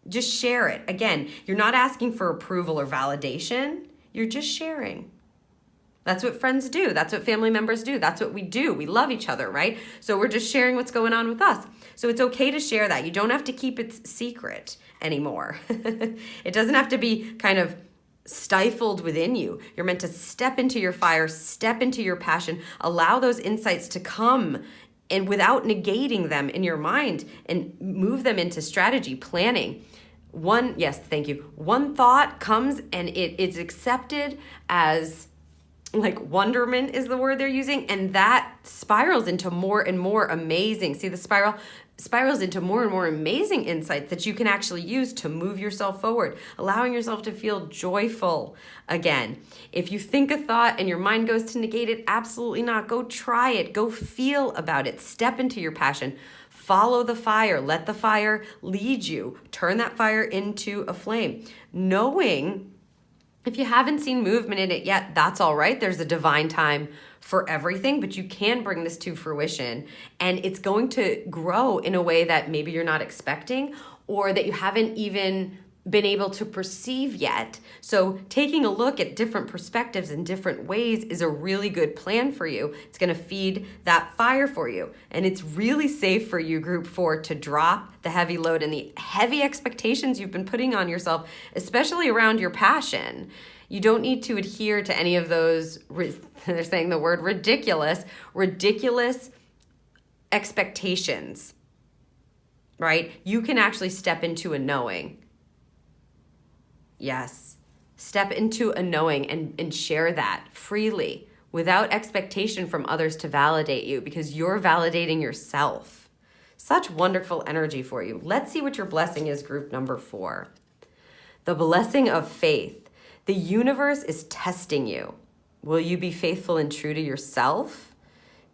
just share it. Again, you're not asking for approval or validation. You're just sharing. That's what friends do. That's what family members do. That's what we do. We love each other, right? So we're just sharing what's going on with us. So it's okay to share that. You don't have to keep it secret anymore. It doesn't have to be kind of stifled within you. You're meant to step into your fire, step into your passion, allow those insights to come, and without negating them in your mind, and move them into strategy, planning. One thought comes and it's accepted as, like, wonderment is the word they're using, and that spirals into more and more amazing. See, the spirals into more and more amazing insights that you can actually use to move yourself forward, allowing yourself to feel joyful again. If you think a thought and your mind goes to negate it, absolutely not. Go try it. Go feel about it. Step into your passion. Follow the fire. Let the fire lead you. Turn that fire into a flame. Knowing, if you haven't seen movement in it yet, that's all right. There's a divine time for everything, but you can bring this to fruition, and it's going to grow in a way that maybe you're not expecting, or that you haven't even been able to perceive yet. So taking a look at different perspectives in different ways is a really good plan for you. It's going to feed that fire for you. And it's really safe for you, Group 4, to drop the heavy load and the heavy expectations you've been putting on yourself, especially around your passion. You don't need to adhere to any of those, they're saying the word ridiculous expectations, right? You can actually step into a knowing. Yes, step into a knowing and share that freely without expectation from others to validate you, because you're validating yourself. Such wonderful energy for you. Let's see what your blessing is, group number 4. The blessing of faith. The universe is testing you. Will you be faithful and true to yourself?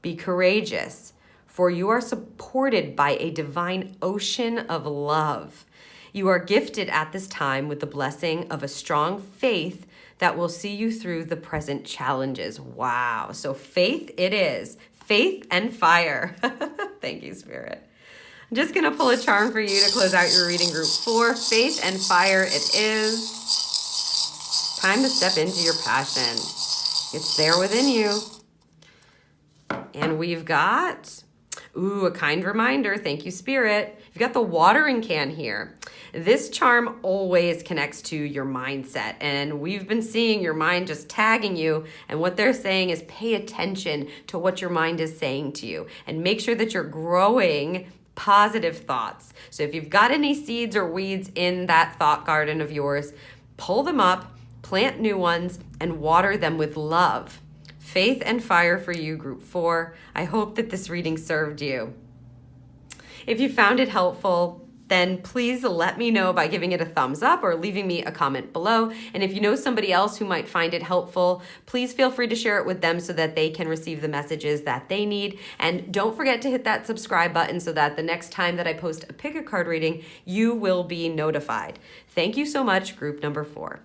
Be courageous, for you are supported by a divine ocean of love. You are gifted at this time with the blessing of a strong faith that will see you through the present challenges. Wow. So faith it is. Faith and fire. Thank you, Spirit. I'm just going to pull a charm for you to close out your reading, group 4. Faith and fire it is. Time to step into your passion. It's there within you. And we've got, a kind reminder. Thank you, Spirit. You've got the watering can here. This charm always connects to your mindset, and we've been seeing your mind just tagging you, and what they're saying is pay attention to what your mind is saying to you, and make sure that you're growing positive thoughts. So if you've got any seeds or weeds in that thought garden of yours, pull them up, plant new ones, and water them with love. Faith and fire for you, group 4. I hope that this reading served you. If you found it helpful, then please let me know by giving it a thumbs up or leaving me a comment below. And if you know somebody else who might find it helpful, please feel free to share it with them so that they can receive the messages that they need. And don't forget to hit that subscribe button so that the next time that I post a pick a card reading, you will be notified. Thank you so much, group number 4.